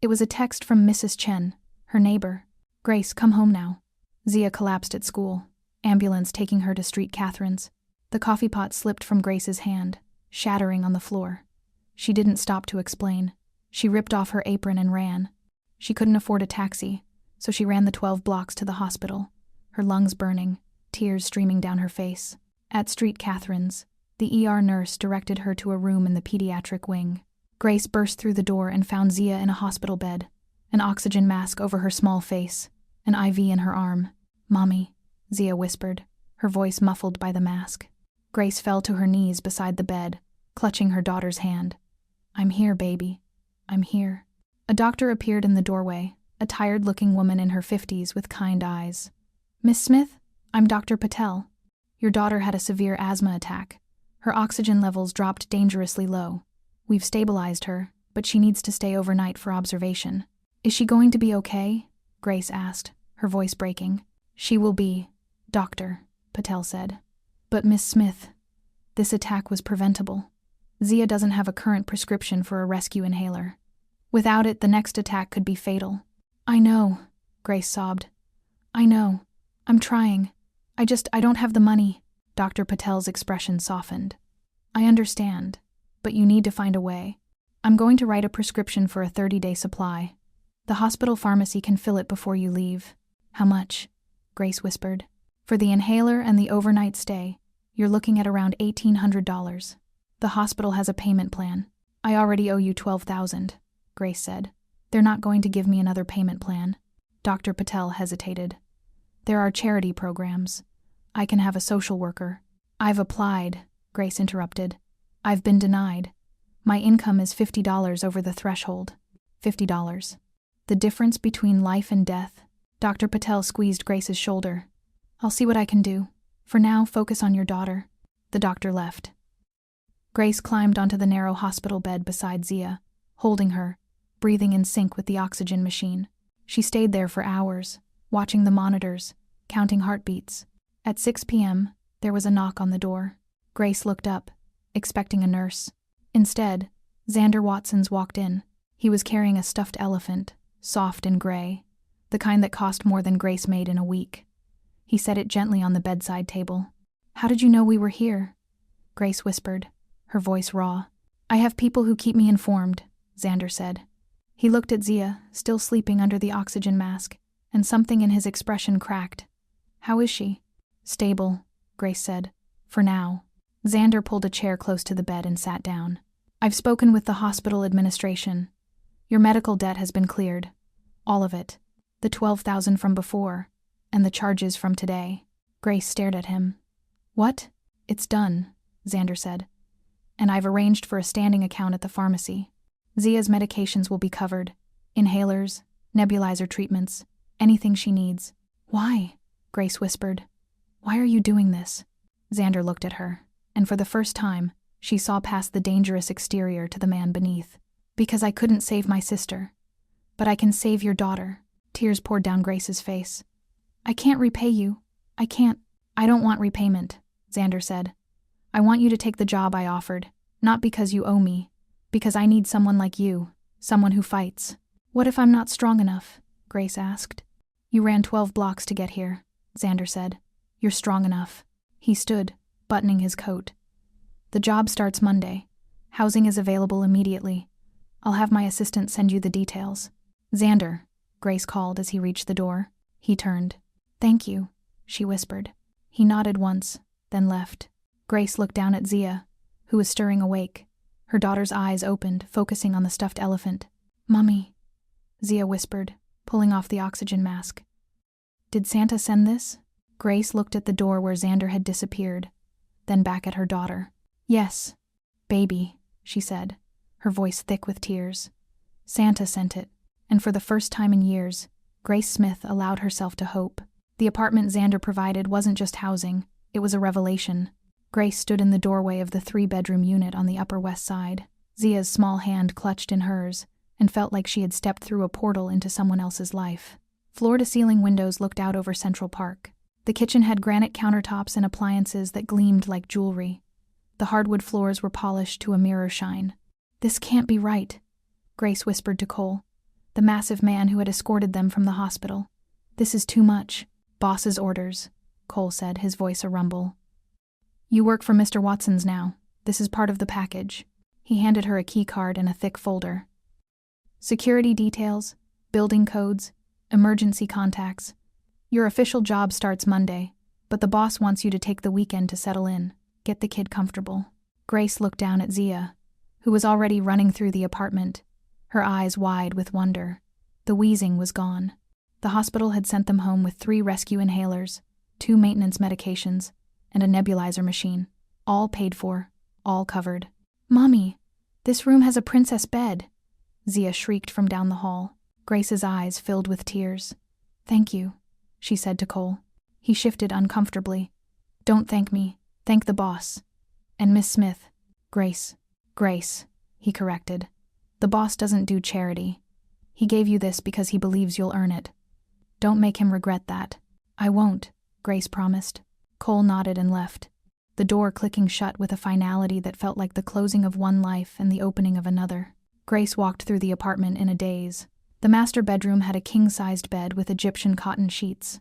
It was a text from Mrs. Chen, her neighbor. "Grace, come home now." Zia collapsed at school, ambulance taking her to Street Catherine's. The coffee pot slipped from Grace's hand, shattering on the floor. She didn't stop to explain. She ripped off her apron and ran. She couldn't afford a taxi, so she ran the 12 blocks to the hospital, her lungs burning, tears streaming down her face. At Street Catherine's, the ER nurse directed her to a room in the pediatric wing. Grace burst through the door and found Zia in a hospital bed, an oxygen mask over her small face, an IV in her arm. "Mommy," Zia whispered, her voice muffled by the mask. Grace fell to her knees beside the bed, clutching her daughter's hand. "I'm here, baby. I'm here." A doctor appeared in the doorway, a tired-looking woman in her 50s with kind eyes. "Miss Smith, I'm Dr. Patel. Your daughter had a severe asthma attack. Her oxygen levels dropped dangerously low. We've stabilized her, but she needs to stay overnight for observation. Is she going to be okay? Grace asked, her voice breaking. She will be, Doctor, Patel said. But Miss Smith, this attack was preventable. Zia doesn't have a current prescription for a rescue inhaler. Without it, the next attack could be fatal. I know, Grace sobbed. I know. I'm trying. I don't have the money. Dr. Patel's expression softened. I understand, but you need to find a way. I'm going to write a prescription for a 30-day supply. The hospital pharmacy can fill it before you leave. How much? Grace whispered. For the inhaler and the overnight stay, you're looking at around $1,800. The hospital has a payment plan. I already owe you $12,000, Grace said. They're not going to give me another payment plan. Dr. Patel hesitated. There are charity programs. I can have a social worker. I've applied, Grace interrupted. I've been denied. My income is $50 over the threshold. $50. The difference between life and death. Dr. Patel squeezed Grace's shoulder. I'll see what I can do. For now, focus on your daughter. The doctor left. Grace climbed onto the narrow hospital bed beside Zia, holding her, breathing in sync with the oxygen machine. She stayed there for hours, watching the monitors, counting heartbeats. At 6 p.m., there was a knock on the door. Grace looked up, expecting a nurse. Instead, Xander Watsons walked in. He was carrying a stuffed elephant, soft and gray, the kind that cost more than Grace made in a week. He set it gently on the bedside table. How did you know we were here? Grace whispered, her voice raw. I have people who keep me informed, Xander said. He looked at Zia, still sleeping under the oxygen mask, and something in his expression cracked. How is she? Stable, Grace said. For now. Xander pulled a chair close to the bed and sat down. I've spoken with the hospital administration. Your medical debt has been cleared. All of it. The $12,000 from before, and the charges from today. Grace stared at him. What? It's done, Xander said. And I've arranged for a standing account at the pharmacy. Zia's medications will be covered. Inhalers, nebulizer treatments, anything she needs. Why? Grace whispered. Why are you doing this? Xander looked at her, and for the first time, she saw past the dangerous exterior to the man beneath. Because I couldn't save my sister. But I can save your daughter. Tears poured down Grace's face. I can't repay you. I can't. I don't want repayment, Xander said. I want you to take the job I offered, not because you owe me, because I need someone like you, someone who fights. What if I'm not strong enough? Grace asked. You ran 12 blocks to get here, Xander said. You're strong enough. He stood, buttoning his coat. The job starts Monday. Housing is available immediately. I'll have my assistant send you the details. Xander, Grace called as he reached the door. He turned. Thank you, she whispered. He nodded once, then left. Grace looked down at Zia, who was stirring awake. Her daughter's eyes opened, focusing on the stuffed elephant. Mummy, Zia whispered, pulling off the oxygen mask. Did Santa send this? Grace looked at the door where Xander had disappeared, then back at her daughter. Yes, baby, she said, her voice thick with tears. Santa sent it, and for the first time in years, Grace Smith allowed herself to hope. The apartment Xander provided wasn't just housing, it was a revelation. Grace stood in the doorway of the 3-bedroom unit on the Upper West Side. Zia's small hand clutched in hers, and felt like she had stepped through a portal into someone else's life. Floor-to-ceiling windows looked out over Central Park. The kitchen had granite countertops and appliances that gleamed like jewelry. The hardwood floors were polished to a mirror shine. This can't be right, Grace whispered to Cole, the massive man who had escorted them from the hospital. This is too much. Boss's orders, Cole said, his voice a rumble. You work for Mr. Watsons now. This is part of the package. He handed her a key card and a thick folder. Security details, building codes, emergency contacts. Your official job starts Monday, but the boss wants you to take the weekend to settle in, get the kid comfortable. Grace looked down at Zia, who was already running through the apartment, her eyes wide with wonder. The wheezing was gone. The hospital had sent them home with 3 rescue inhalers, 2 maintenance medications, and a nebulizer machine. All paid for, all covered. Mommy, this room has a princess bed, Zia shrieked from down the hall. Grace's eyes filled with tears. Thank you, she said to Cole. He shifted uncomfortably. Don't thank me, thank the boss. And Miss Smith. Grace, he corrected. The boss doesn't do charity. He gave you this because he believes you'll earn it. Don't make him regret that." "I won't," Grace promised. Cole nodded and left, the door clicking shut with a finality that felt like the closing of one life and the opening of another. Grace walked through the apartment in a daze. The master bedroom had a king-sized bed with Egyptian cotton sheets.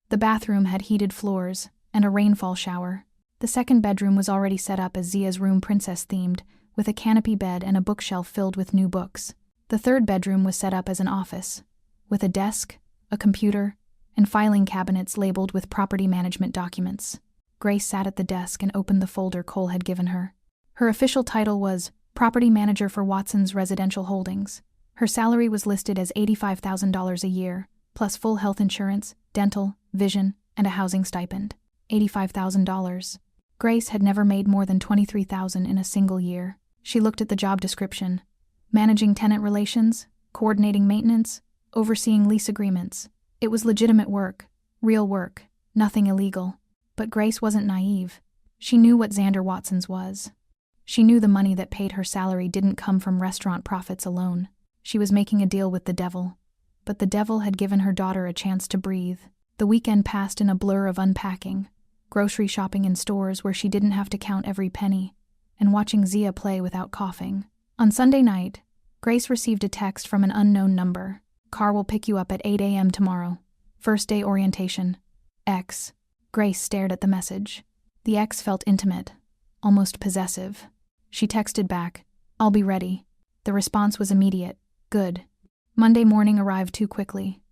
The bathroom had heated floors and a rainfall shower. The second bedroom was already set up as Zia's room, princess-themed, with a canopy bed and a bookshelf filled with new books. The third bedroom was set up as an office, with a desk, a computer, and filing cabinets labeled with property management documents. Grace sat at the desk and opened the folder Cole had given her. Her official title was Property Manager for Watson's Residential Holdings. Her salary was listed as $85,000 a year, plus full health insurance, dental, vision, and a housing stipend. $85,000. Grace had never made more than $23,000 in a single year. She looked at the job description. Managing tenant relations, coordinating maintenance, overseeing lease agreements. It was legitimate work, real work, nothing illegal. But Grace wasn't naive. She knew what Xander Watson's was. She knew the money that paid her salary didn't come from restaurant profits alone. She was making a deal with the devil. But the devil had given her daughter a chance to breathe. The weekend passed in a blur of unpacking, grocery shopping in stores where she didn't have to count every penny, and watching Zia play without coughing. On Sunday night, Grace received a text from an unknown number. "Car will pick you up at 8 a.m. tomorrow. First day orientation. X." Grace stared at the message. The X felt intimate, almost possessive. She texted back, "I'll be ready." The response was immediate. "Good." Monday morning arrived too quickly.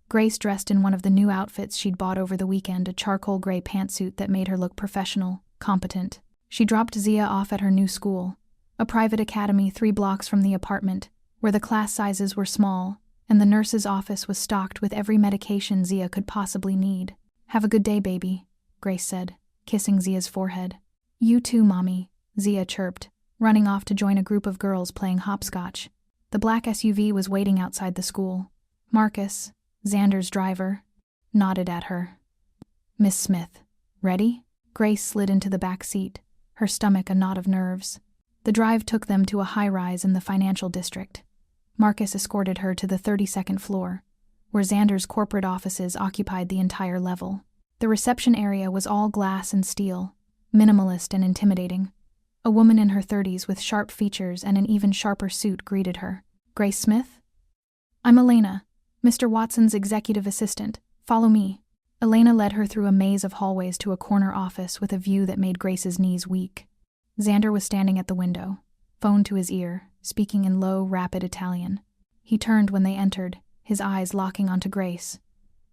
Grace dressed in one of the new outfits she'd bought over the weekend, a charcoal gray pantsuit that made her look professional, competent. She dropped Zia off at her new school, a private academy 3 blocks from the apartment, where the class sizes were small, and the nurse's office was stocked with every medication Zia could possibly need. "Have a good day, baby," Grace said, kissing Zia's forehead. "You too, Mommy," Zia chirped, running off to join a group of girls playing hopscotch. The black SUV was waiting outside the school. Marcus, Xander's driver, nodded at her. "Miss Smith, ready?" Grace slid into the back seat, her stomach a knot of nerves. The drive took them to a high-rise in the financial district. Marcus escorted her to the 32nd floor, where Xander's corporate offices occupied the entire level. The reception area was all glass and steel, minimalist and intimidating. A woman in her 30s with sharp features and an even sharper suit greeted her. "Grace Smith?" "I'm Elena, Mr. Watson's executive assistant. Follow me." Elena led her through a maze of hallways to a corner office with a view that made Grace's knees weak. Xander was standing at the window, phone to his ear, speaking in low, rapid Italian. He turned when they entered, his eyes locking onto Grace.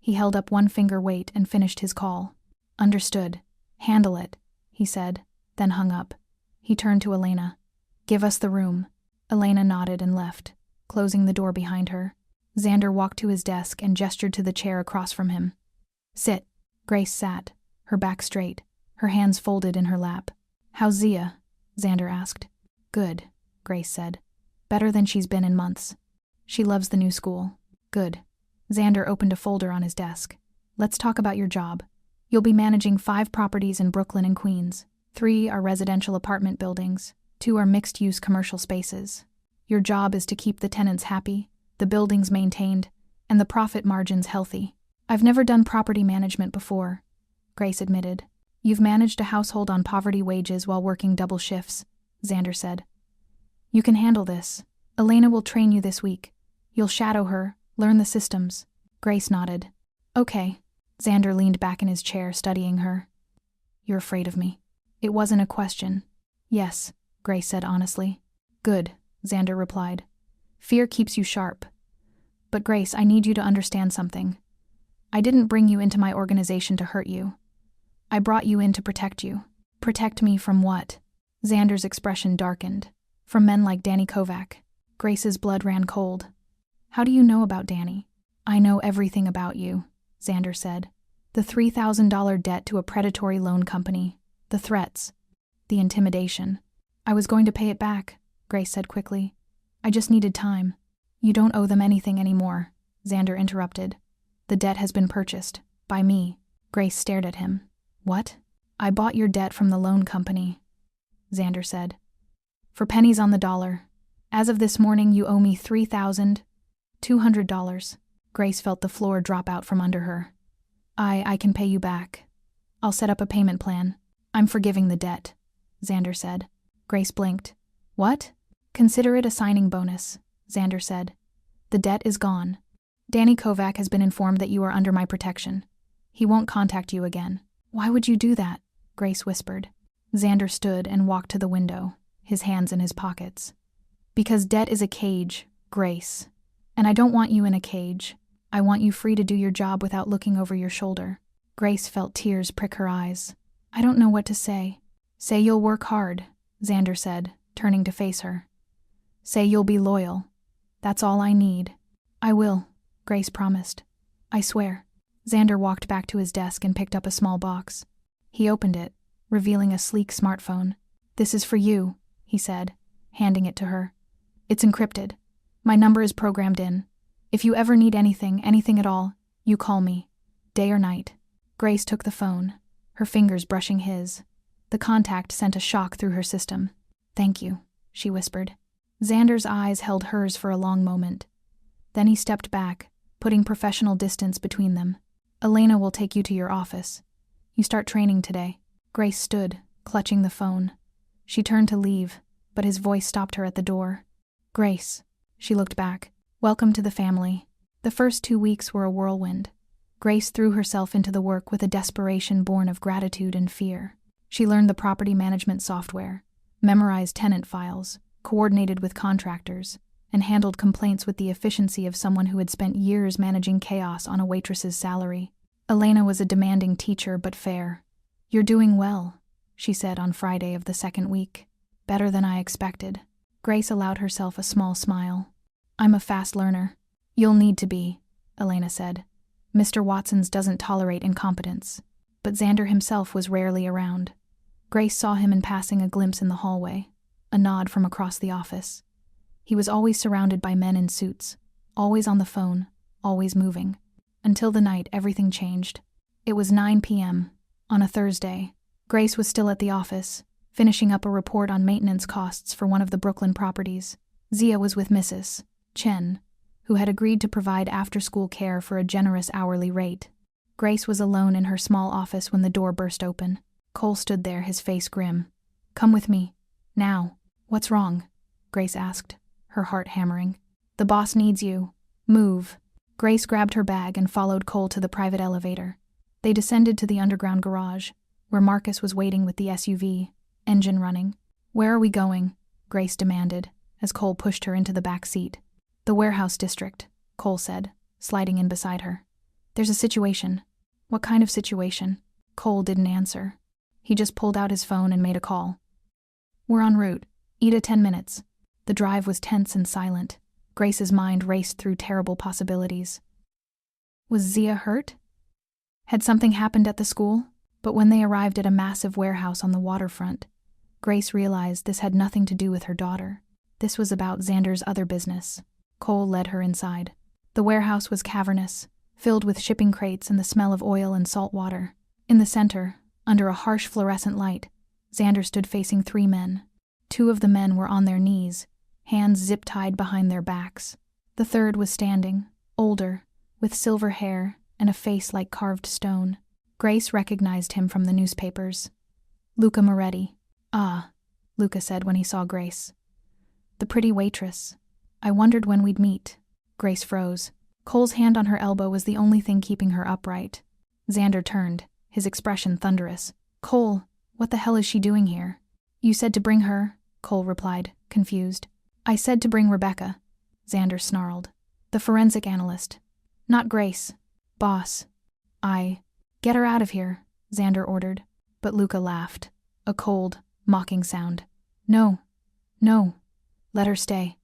He held up one finger, wait, and finished his call. "Understood. Handle it," he said, then hung up. He turned to Elena. "Give us the room." Elena nodded and left, closing the door behind her. Xander walked to his desk and gestured to the chair across from him. "Sit." Grace sat, her back straight, her hands folded in her lap. "How's Zia?" Xander asked. "Good," Grace said. "Better than she's been in months. She loves the new school." "Good." Xander opened a folder on his desk. "Let's talk about your job. You'll be managing 5 properties in Brooklyn and Queens. 3 are residential apartment buildings. 2 are mixed-use commercial spaces. Your job is to keep the tenants happy, the buildings maintained, and the profit margins healthy." "I've never done property management before," Grace admitted. "You've managed a household on poverty wages while working double shifts," Xander said. "You can handle this. Elena will train you this week. You'll shadow her, learn the systems." Grace nodded. "Okay." Xander leaned back in his chair, studying her. "You're afraid of me." It wasn't a question. "Yes," Grace said honestly. "Good," Xander replied. "Fear keeps you sharp. But Grace, I need you to understand something. I didn't bring you into my organization to hurt you. I brought you in to protect you." "Protect me from what?" Xander's expression darkened. "From men like Danny Kovac." Grace's blood ran cold. "How do you know about Danny?" "I know everything about you," Xander said. "The $3,000 debt to a predatory loan company, the threats, the intimidation. I was going to pay it back," Grace said quickly. "I just needed time." "You don't owe them anything anymore," Xander interrupted. "The debt has been purchased, by me." Grace stared at him. "What?" "I bought your debt from the loan company," Xander said. "For pennies on the dollar. As of this morning, you owe me $3,200. Grace felt the floor drop out from under her. I can pay you back. I'll set up a payment plan. I'm forgiving the debt, Xander said. Grace blinked. What? Consider it a signing bonus, Xander said. The debt is gone. Danny Kovac has been informed that you are under my protection. He won't contact you again. Why would you do that? Grace whispered. Xander stood and walked to the window, his hands in his pockets. Because debt is a cage, Grace. And I don't want you in a cage. I want you free to do your job without looking over your shoulder. Grace felt tears prick her eyes. I don't know what to say. Say you'll work hard, Xander said, turning to face her. Say you'll be loyal. That's all I need. I will, Grace promised. I swear. Xander walked back to his desk and picked up a small box. He opened it, revealing a sleek smartphone. This is for you, he said, handing it to her. It's encrypted. My number is programmed in. If you ever need anything at all, you call me. Day or night. Grace took the phone, her fingers brushing his. The contact sent a shock through her system. Thank you, she whispered. Xander's eyes held hers for a long moment. Then he stepped back, putting professional distance between them. Elena will take you to your office. You start training today. Grace stood, clutching the phone. She turned to leave, but his voice stopped her at the door. Grace. She looked back. Welcome to the family. The first 2 weeks were a whirlwind. Grace threw herself into the work with a desperation born of gratitude and fear. She learned the property management software, memorized tenant files, coordinated with contractors, and handled complaints with the efficiency of someone who had spent years managing chaos on a waitress's salary. Elena was a demanding teacher, but fair. You're doing well, she said on Friday of the second week. Better than I expected. Grace allowed herself a small smile. I'm a fast learner. You'll need to be, Elena said. Mr. Watson's doesn't tolerate incompetence. But Xander himself was rarely around. Grace saw him in passing a glimpse in the hallway, a nod from across the office. He was always surrounded by men in suits, always on the phone, always moving. Until the night everything changed. It was 9 p.m. on a Thursday. Grace was still at the office, finishing up a report on maintenance costs for one of the Brooklyn properties. Zia was with Mrs. Chen, who had agreed to provide after-school care for a generous hourly rate. Grace was alone in her small office when the door burst open. Cole stood there, his face grim. Come with me. Now. What's wrong? Grace asked, her heart hammering. The boss needs you. Move. Grace grabbed her bag and followed Cole to the private elevator. They descended to the underground garage, where Marcus was waiting with the SUV, engine running. Where are we going? Grace demanded, as Cole pushed her into the back seat. The warehouse district, Cole said, sliding in beside her. There's a situation. What kind of situation? Cole didn't answer. He just pulled out his phone and made a call. We're en route. Ida 10 minutes. The drive was tense and silent. Grace's mind raced through terrible possibilities. Was Zia hurt? Had something happened at the school? But when they arrived at a massive warehouse on the waterfront, Grace realized this had nothing to do with her daughter. This was about Xander's other business. Cole led her inside. The warehouse was cavernous, filled with shipping crates and the smell of oil and salt water. In the center, under a harsh fluorescent light, Xander stood facing 3 men. 2 of the men were on their knees, hands zip-tied behind their backs. The third was standing, older, with silver hair and a face like carved stone. Grace recognized him from the newspapers. Luca Moretti. Ah, Luca said when he saw Grace. The pretty waitress. I wondered when we'd meet. Grace froze. Cole's hand on her elbow was the only thing keeping her upright. Xander turned, his expression thunderous. Cole, what the hell is she doing here? You said to bring her, Cole replied, confused. I said to bring Rebecca, Xander snarled. The forensic analyst. Not Grace. Boss. Get her out of here, Xander ordered. But Luca laughed. A cold, mocking sound. No. Let her stay.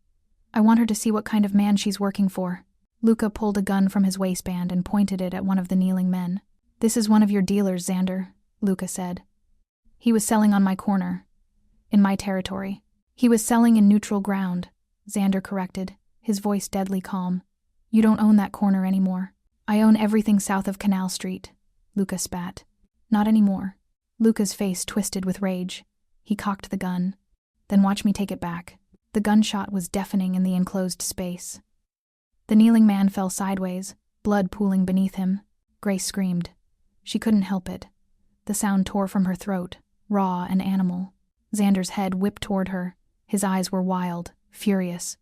I want her to see what kind of man she's working for. Luca pulled a gun from his waistband and pointed it at one of the kneeling men. This is one of your dealers, Xander, Luca said. He was selling on my corner. In my territory. He was selling in neutral ground, Xander corrected, his voice deadly calm. You don't own that corner anymore. I own everything south of Canal Street, Luca spat. Not anymore. Luca's face twisted with rage. He cocked the gun. Then watch me take it back. The gunshot was deafening in the enclosed space. The kneeling man fell sideways, blood pooling beneath him. Grace screamed. She couldn't help it. The sound tore from her throat, raw and animal. Xander's head whipped toward her. His eyes were wild, furious.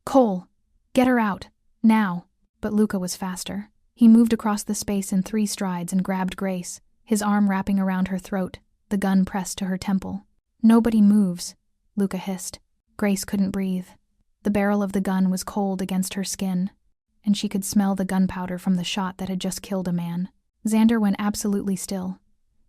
"Cole! Get her out! Now!" But Luca was faster. He moved across the space in 3 strides and grabbed Grace, his arm wrapping around her throat, the gun pressed to her temple. "Nobody moves," Luca hissed. Grace couldn't breathe. The barrel of the gun was cold against her skin, and she could smell the gunpowder from the shot that had just killed a man. Xander went absolutely still.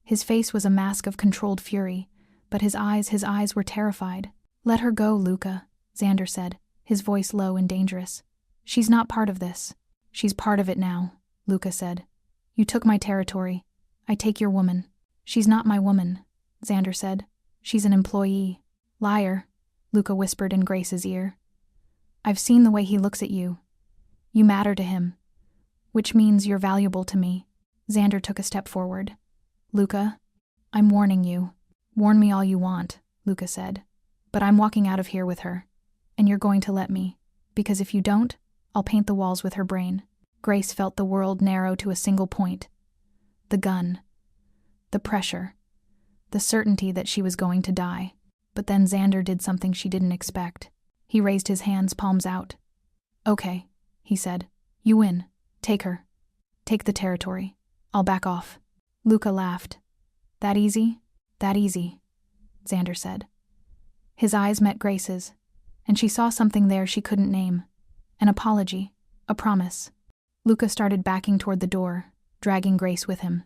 His face was a mask of controlled fury, but his eyes were terrified. "Let her go, Luca," Xander said, his voice low and dangerous. "She's not part of this." "She's part of it now," Luca said. "You took my territory. I take your woman." "She's not my woman," Xander said. "She's an employee." "Liar," Luca whispered in Grace's ear. "I've seen the way he looks at you. You matter to him, which means you're valuable to me." Xander took a step forward. "Luca, I'm warning you." "Warn me all you want," Luca said. "But I'm walking out of here with her, and you're going to let me, because if you don't, I'll paint the walls with her brain." Grace felt the world narrow to a single point. The gun. The pressure. The certainty that she was going to die. But then Xander did something she didn't expect. He raised his hands, palms out. "Okay," he said. "You win. Take her. Take the territory. I'll back off." Luca laughed. "That easy?" "That easy," Xander said. His eyes met Grace's, and she saw something there she couldn't name. An apology. A promise. Luca started backing toward the door, dragging Grace with him.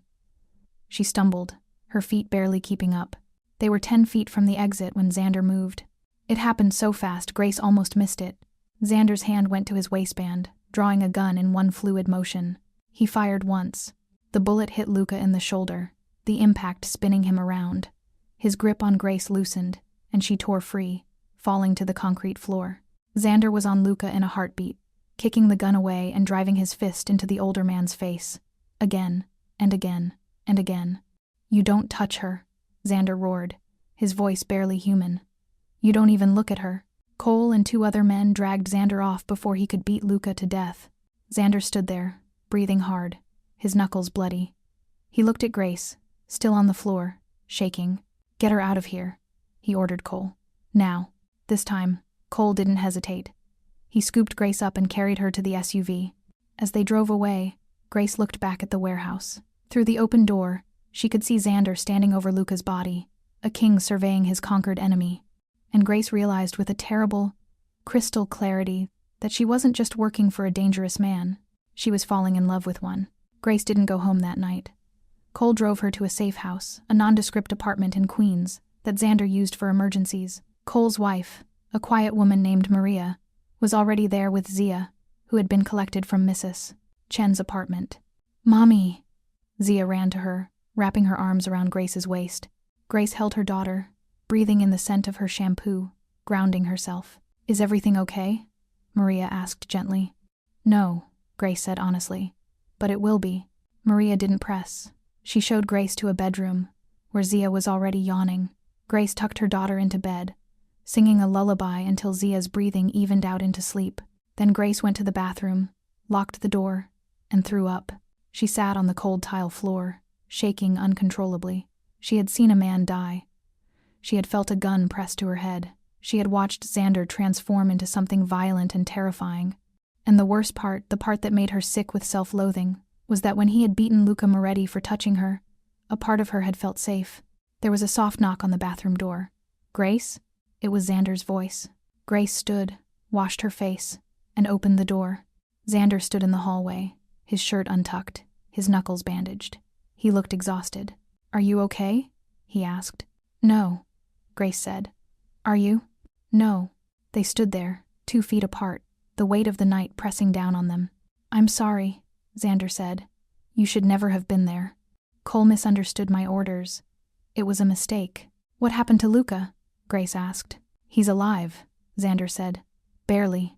She stumbled, her feet barely keeping up. They were 10 feet from the exit when Xander moved. It happened so fast Grace almost missed it. Xander's hand went to his waistband, drawing a gun in one fluid motion. He fired once. The bullet hit Luca in the shoulder, the impact spinning him around. His grip on Grace loosened, and she tore free, falling to the concrete floor. Xander was on Luca in a heartbeat, kicking the gun away and driving his fist into the older man's face. Again, and again, and again. "You don't touch her," Xander roared, his voice barely human. "You don't even look at her." Cole and 2 other men dragged Xander off before he could beat Luca to death. Xander stood there, breathing hard, his knuckles bloody. He looked at Grace, still on the floor, shaking. "Get her out of here," he ordered Cole. "Now." This time, Cole didn't hesitate. He scooped Grace up and carried her to the SUV. As they drove away, Grace looked back at the warehouse. Through the open door, she could see Xander standing over Luca's body, a king surveying his conquered enemy. And Grace realized with a terrible, crystal clarity that she wasn't just working for a dangerous man. She was falling in love with one. Grace didn't go home that night. Cole drove her to a safe house, a nondescript apartment in Queens that Xander used for emergencies. Cole's wife, a quiet woman named Maria, was already there with Zia, who had been collected from Mrs. Chen's apartment. "Mommy!" Zia ran to her, wrapping her arms around Grace's waist. Grace held her daughter, breathing in the scent of her shampoo, grounding herself. "Is everything okay?" Maria asked gently. "No," Grace said honestly, "but it will be." Maria didn't press. She showed Grace to a bedroom, where Zia was already yawning. Grace tucked her daughter into bed, singing a lullaby until Zia's breathing evened out into sleep. Then Grace went to the bathroom, locked the door, and threw up. She sat on the cold tile floor, shaking uncontrollably. She had seen a man die. She had felt a gun pressed to her head. She had watched Xander transform into something violent and terrifying. And the worst part, the part that made her sick with self-loathing, was that when he had beaten Luca Moretti for touching her, a part of her had felt safe. There was a soft knock on the bathroom door. "Grace?" It was Xander's voice. Grace stood, washed her face, and opened the door. Xander stood in the hallway, his shirt untucked, his knuckles bandaged. He looked exhausted. "Are you okay?" he asked. "No," Grace said. "Are you?" "No." They stood there, 2 feet apart, the weight of the night pressing down on them. "I'm sorry," Xander said. "You should never have been there. Cole misunderstood my orders. It was a mistake." "What happened to Luca?" Grace asked. "He's alive," Xander said. "Barely.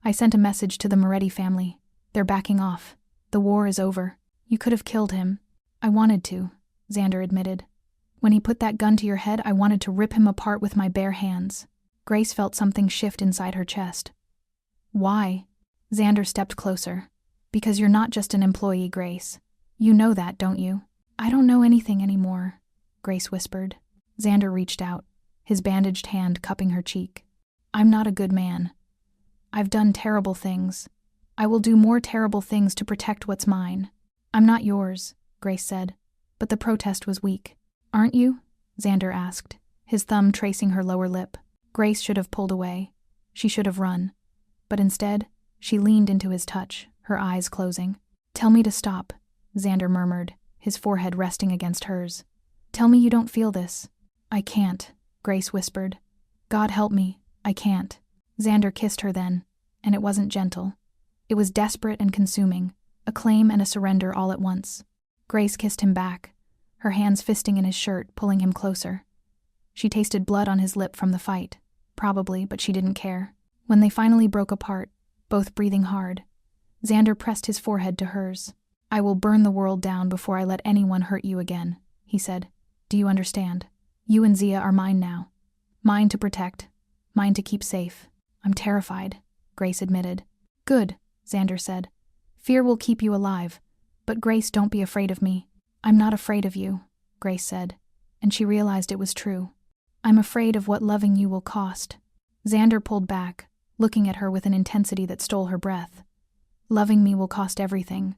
I sent a message to the Moretti family. They're backing off. The war is over. You could have killed him." "I wanted to," Xander admitted. "When he put that gun to your head, I wanted to rip him apart with my bare hands." Grace felt something shift inside her chest. Why? Xander stepped closer. Because you're not just an employee, Grace. You know that, don't you? I don't know anything anymore, Grace whispered. Xander reached out, his bandaged hand cupping her cheek. I'm not a good man. I've done terrible things. I will do more terrible things to protect what's mine. I'm not yours, Grace said, but the protest was weak. Aren't you? Xander asked, his thumb tracing her lower lip. Grace should have pulled away. She should have run. But instead, she leaned into his touch, her eyes closing. Tell me to stop, Xander murmured, his forehead resting against hers. Tell me you don't feel this. I can't, Grace whispered. God help me, I can't. Xander kissed her then, and it wasn't gentle. It was desperate and consuming, a claim and a surrender all at once. Grace kissed him back, her hands fisting in his shirt, pulling him closer. She tasted blood on his lip from the fight, probably, but she didn't care. When they finally broke apart, both breathing hard, Xander pressed his forehead to hers. I will burn the world down before I let anyone hurt you again, he said. Do you understand? You and Zia are mine now. Mine to protect, mine to keep safe. I'm terrified, Grace admitted. Good, Xander said. Fear will keep you alive. But Grace, don't be afraid of me. I'm not afraid of you, Grace said, and she realized it was true. I'm afraid of what loving you will cost. Xander pulled back, looking at her with an intensity that stole her breath. Loving me will cost everything,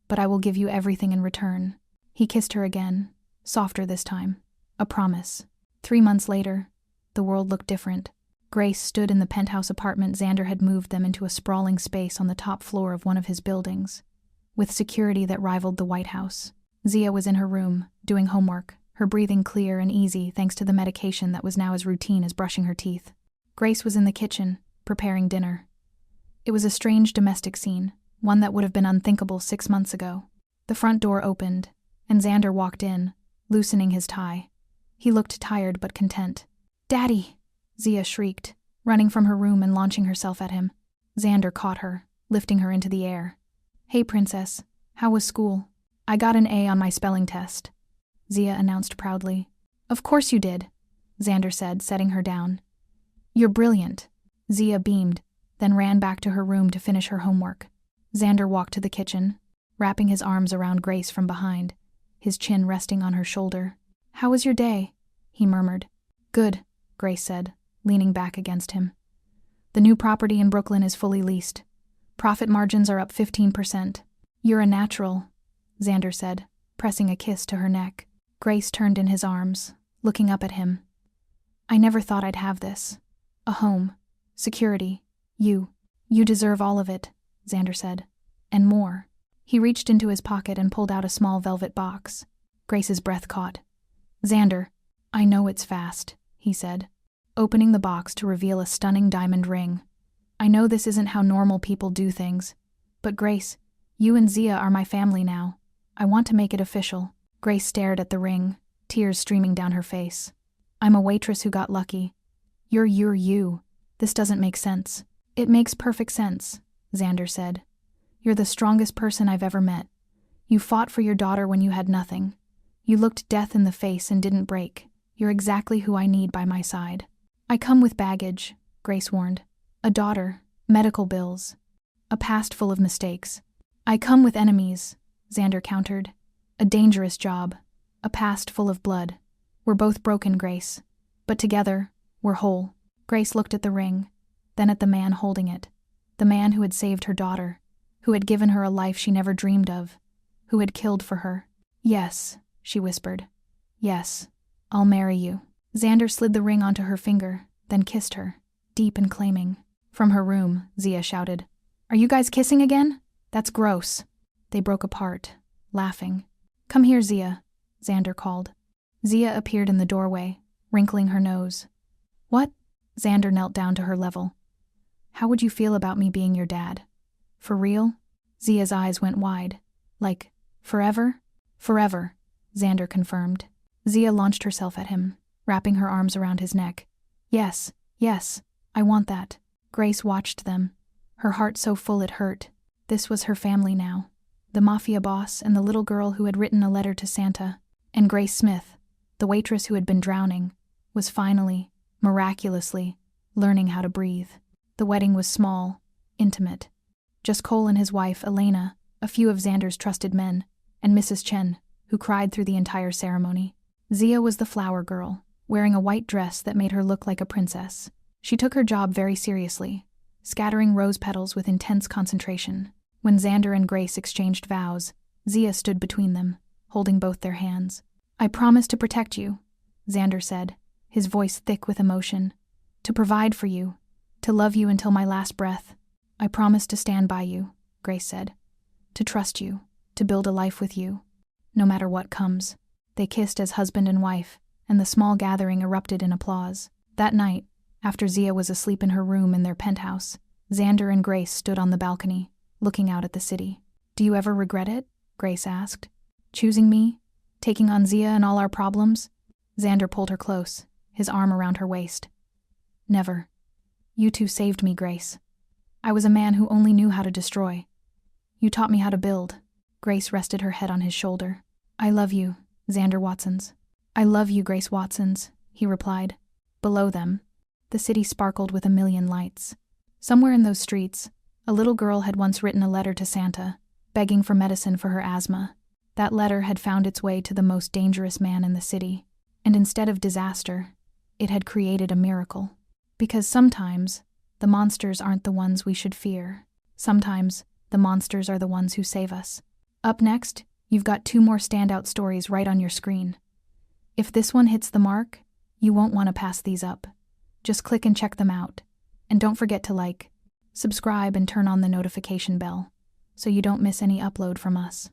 but I will give you everything in return. He kissed her again, softer this time. A promise. 3 months later, the world looked different. Grace stood in the penthouse apartment. Xander had moved them into a sprawling space on the top floor of one of his buildings, with security that rivaled the White House. Zia was in her room, doing homework, her breathing clear and easy thanks to the medication that was now as routine as brushing her teeth. Grace was in the kitchen, preparing dinner. It was a strange domestic scene, one that would have been unthinkable 6 months ago. The front door opened, and Xander walked in, loosening his tie. He looked tired but content. Daddy! Zia shrieked, running from her room and launching herself at him. Xander caught her, lifting her into the air. Hey, princess. How was school? I got an A on my spelling test, Zia announced proudly. Of course you did, Xander said, setting her down. You're brilliant. Zia beamed, then ran back to her room to finish her homework. Xander walked to the kitchen, wrapping his arms around Grace from behind, his chin resting on her shoulder. How was your day? He murmured. Good, Grace said, leaning back against him. The new property in Brooklyn is fully leased. Profit margins are up 15%. You're a natural, Xander said, pressing a kiss to her neck. Grace turned in his arms, looking up at him. I never thought I'd have this. A home. Security. You. You deserve all of it, Xander said. And more. He reached into his pocket and pulled out a small velvet box. Grace's breath caught. Xander, I know it's fast, he said, opening the box to reveal a stunning diamond ring. I know this isn't how normal people do things. But Grace, you and Zia are my family now. I want to make it official. Grace stared at the ring, tears streaming down her face. I'm a waitress who got lucky. You're you. This doesn't make sense. It makes perfect sense, Xander said. You're the strongest person I've ever met. You fought for your daughter when you had nothing. You looked death in the face and didn't break. You're exactly who I need by my side. I come with baggage, Grace warned. A daughter, medical bills, a past full of mistakes. I come with enemies, Xander countered. A dangerous job, a past full of blood. We're both broken, Grace. But together, we're whole. Grace looked at the ring, then at the man holding it. The man who had saved her daughter, who had given her a life she never dreamed of, who had killed for her. Yes, she whispered. Yes, I'll marry you. Xander slid the ring onto her finger, then kissed her, deep and claiming. From her room, Zia shouted, Are you guys kissing again? That's gross. They broke apart, laughing. Come here, Zia, Xander called. Zia appeared in the doorway, wrinkling her nose. What? Xander knelt down to her level. How would you feel about me being your dad? For real? Zia's eyes went wide. Like, forever? Forever, Xander confirmed. Zia launched herself at him, wrapping her arms around his neck. Yes, I want that. Grace watched them, her heart so full it hurt. This was her family now. The Mafia boss and the little girl who had written a letter to Santa, and Grace Smith, the waitress who had been drowning, was finally, miraculously, learning how to breathe. The wedding was small, intimate. Just Cole and his wife, Elena, a few of Xander's trusted men, and Mrs. Chen, who cried through the entire ceremony. Zia was the flower girl, wearing a white dress that made her look like a princess. She took her job very seriously, scattering rose petals with intense concentration. When Xander and Grace exchanged vows, Zia stood between them, holding both their hands. "I promise to protect you," Xander said, his voice thick with emotion. "To provide for you, to love you until my last breath. I promise to stand by you," Grace said. "To trust you, to build a life with you, no matter what comes." They kissed as husband and wife, and the small gathering erupted in applause. That night, after Zia was asleep in her room in their penthouse, Xander and Grace stood on the balcony, looking out at the city. "Do you ever regret it?" Grace asked. "Choosing me? Taking on Zia and all our problems?" Xander pulled her close, his arm around her waist. "Never. You two saved me, Grace. I was a man who only knew how to destroy. You taught me how to build." Grace rested her head on his shoulder. "I love you, Xander Watsons." "I love you, Grace Watsons," he replied. Below them, the city sparkled with a million lights. Somewhere in those streets, a little girl had once written a letter to Santa, begging for medicine for her asthma. That letter had found its way to the most dangerous man in the city, and instead of disaster, it had created a miracle. Because sometimes, the monsters aren't the ones we should fear. Sometimes, the monsters are the ones who save us. Up next, you've got 2 more standout stories right on your screen. If this one hits the mark, you won't want to pass these up. Just click and check them out. And don't forget to like, subscribe, and turn on the notification bell so you don't miss any upload from us.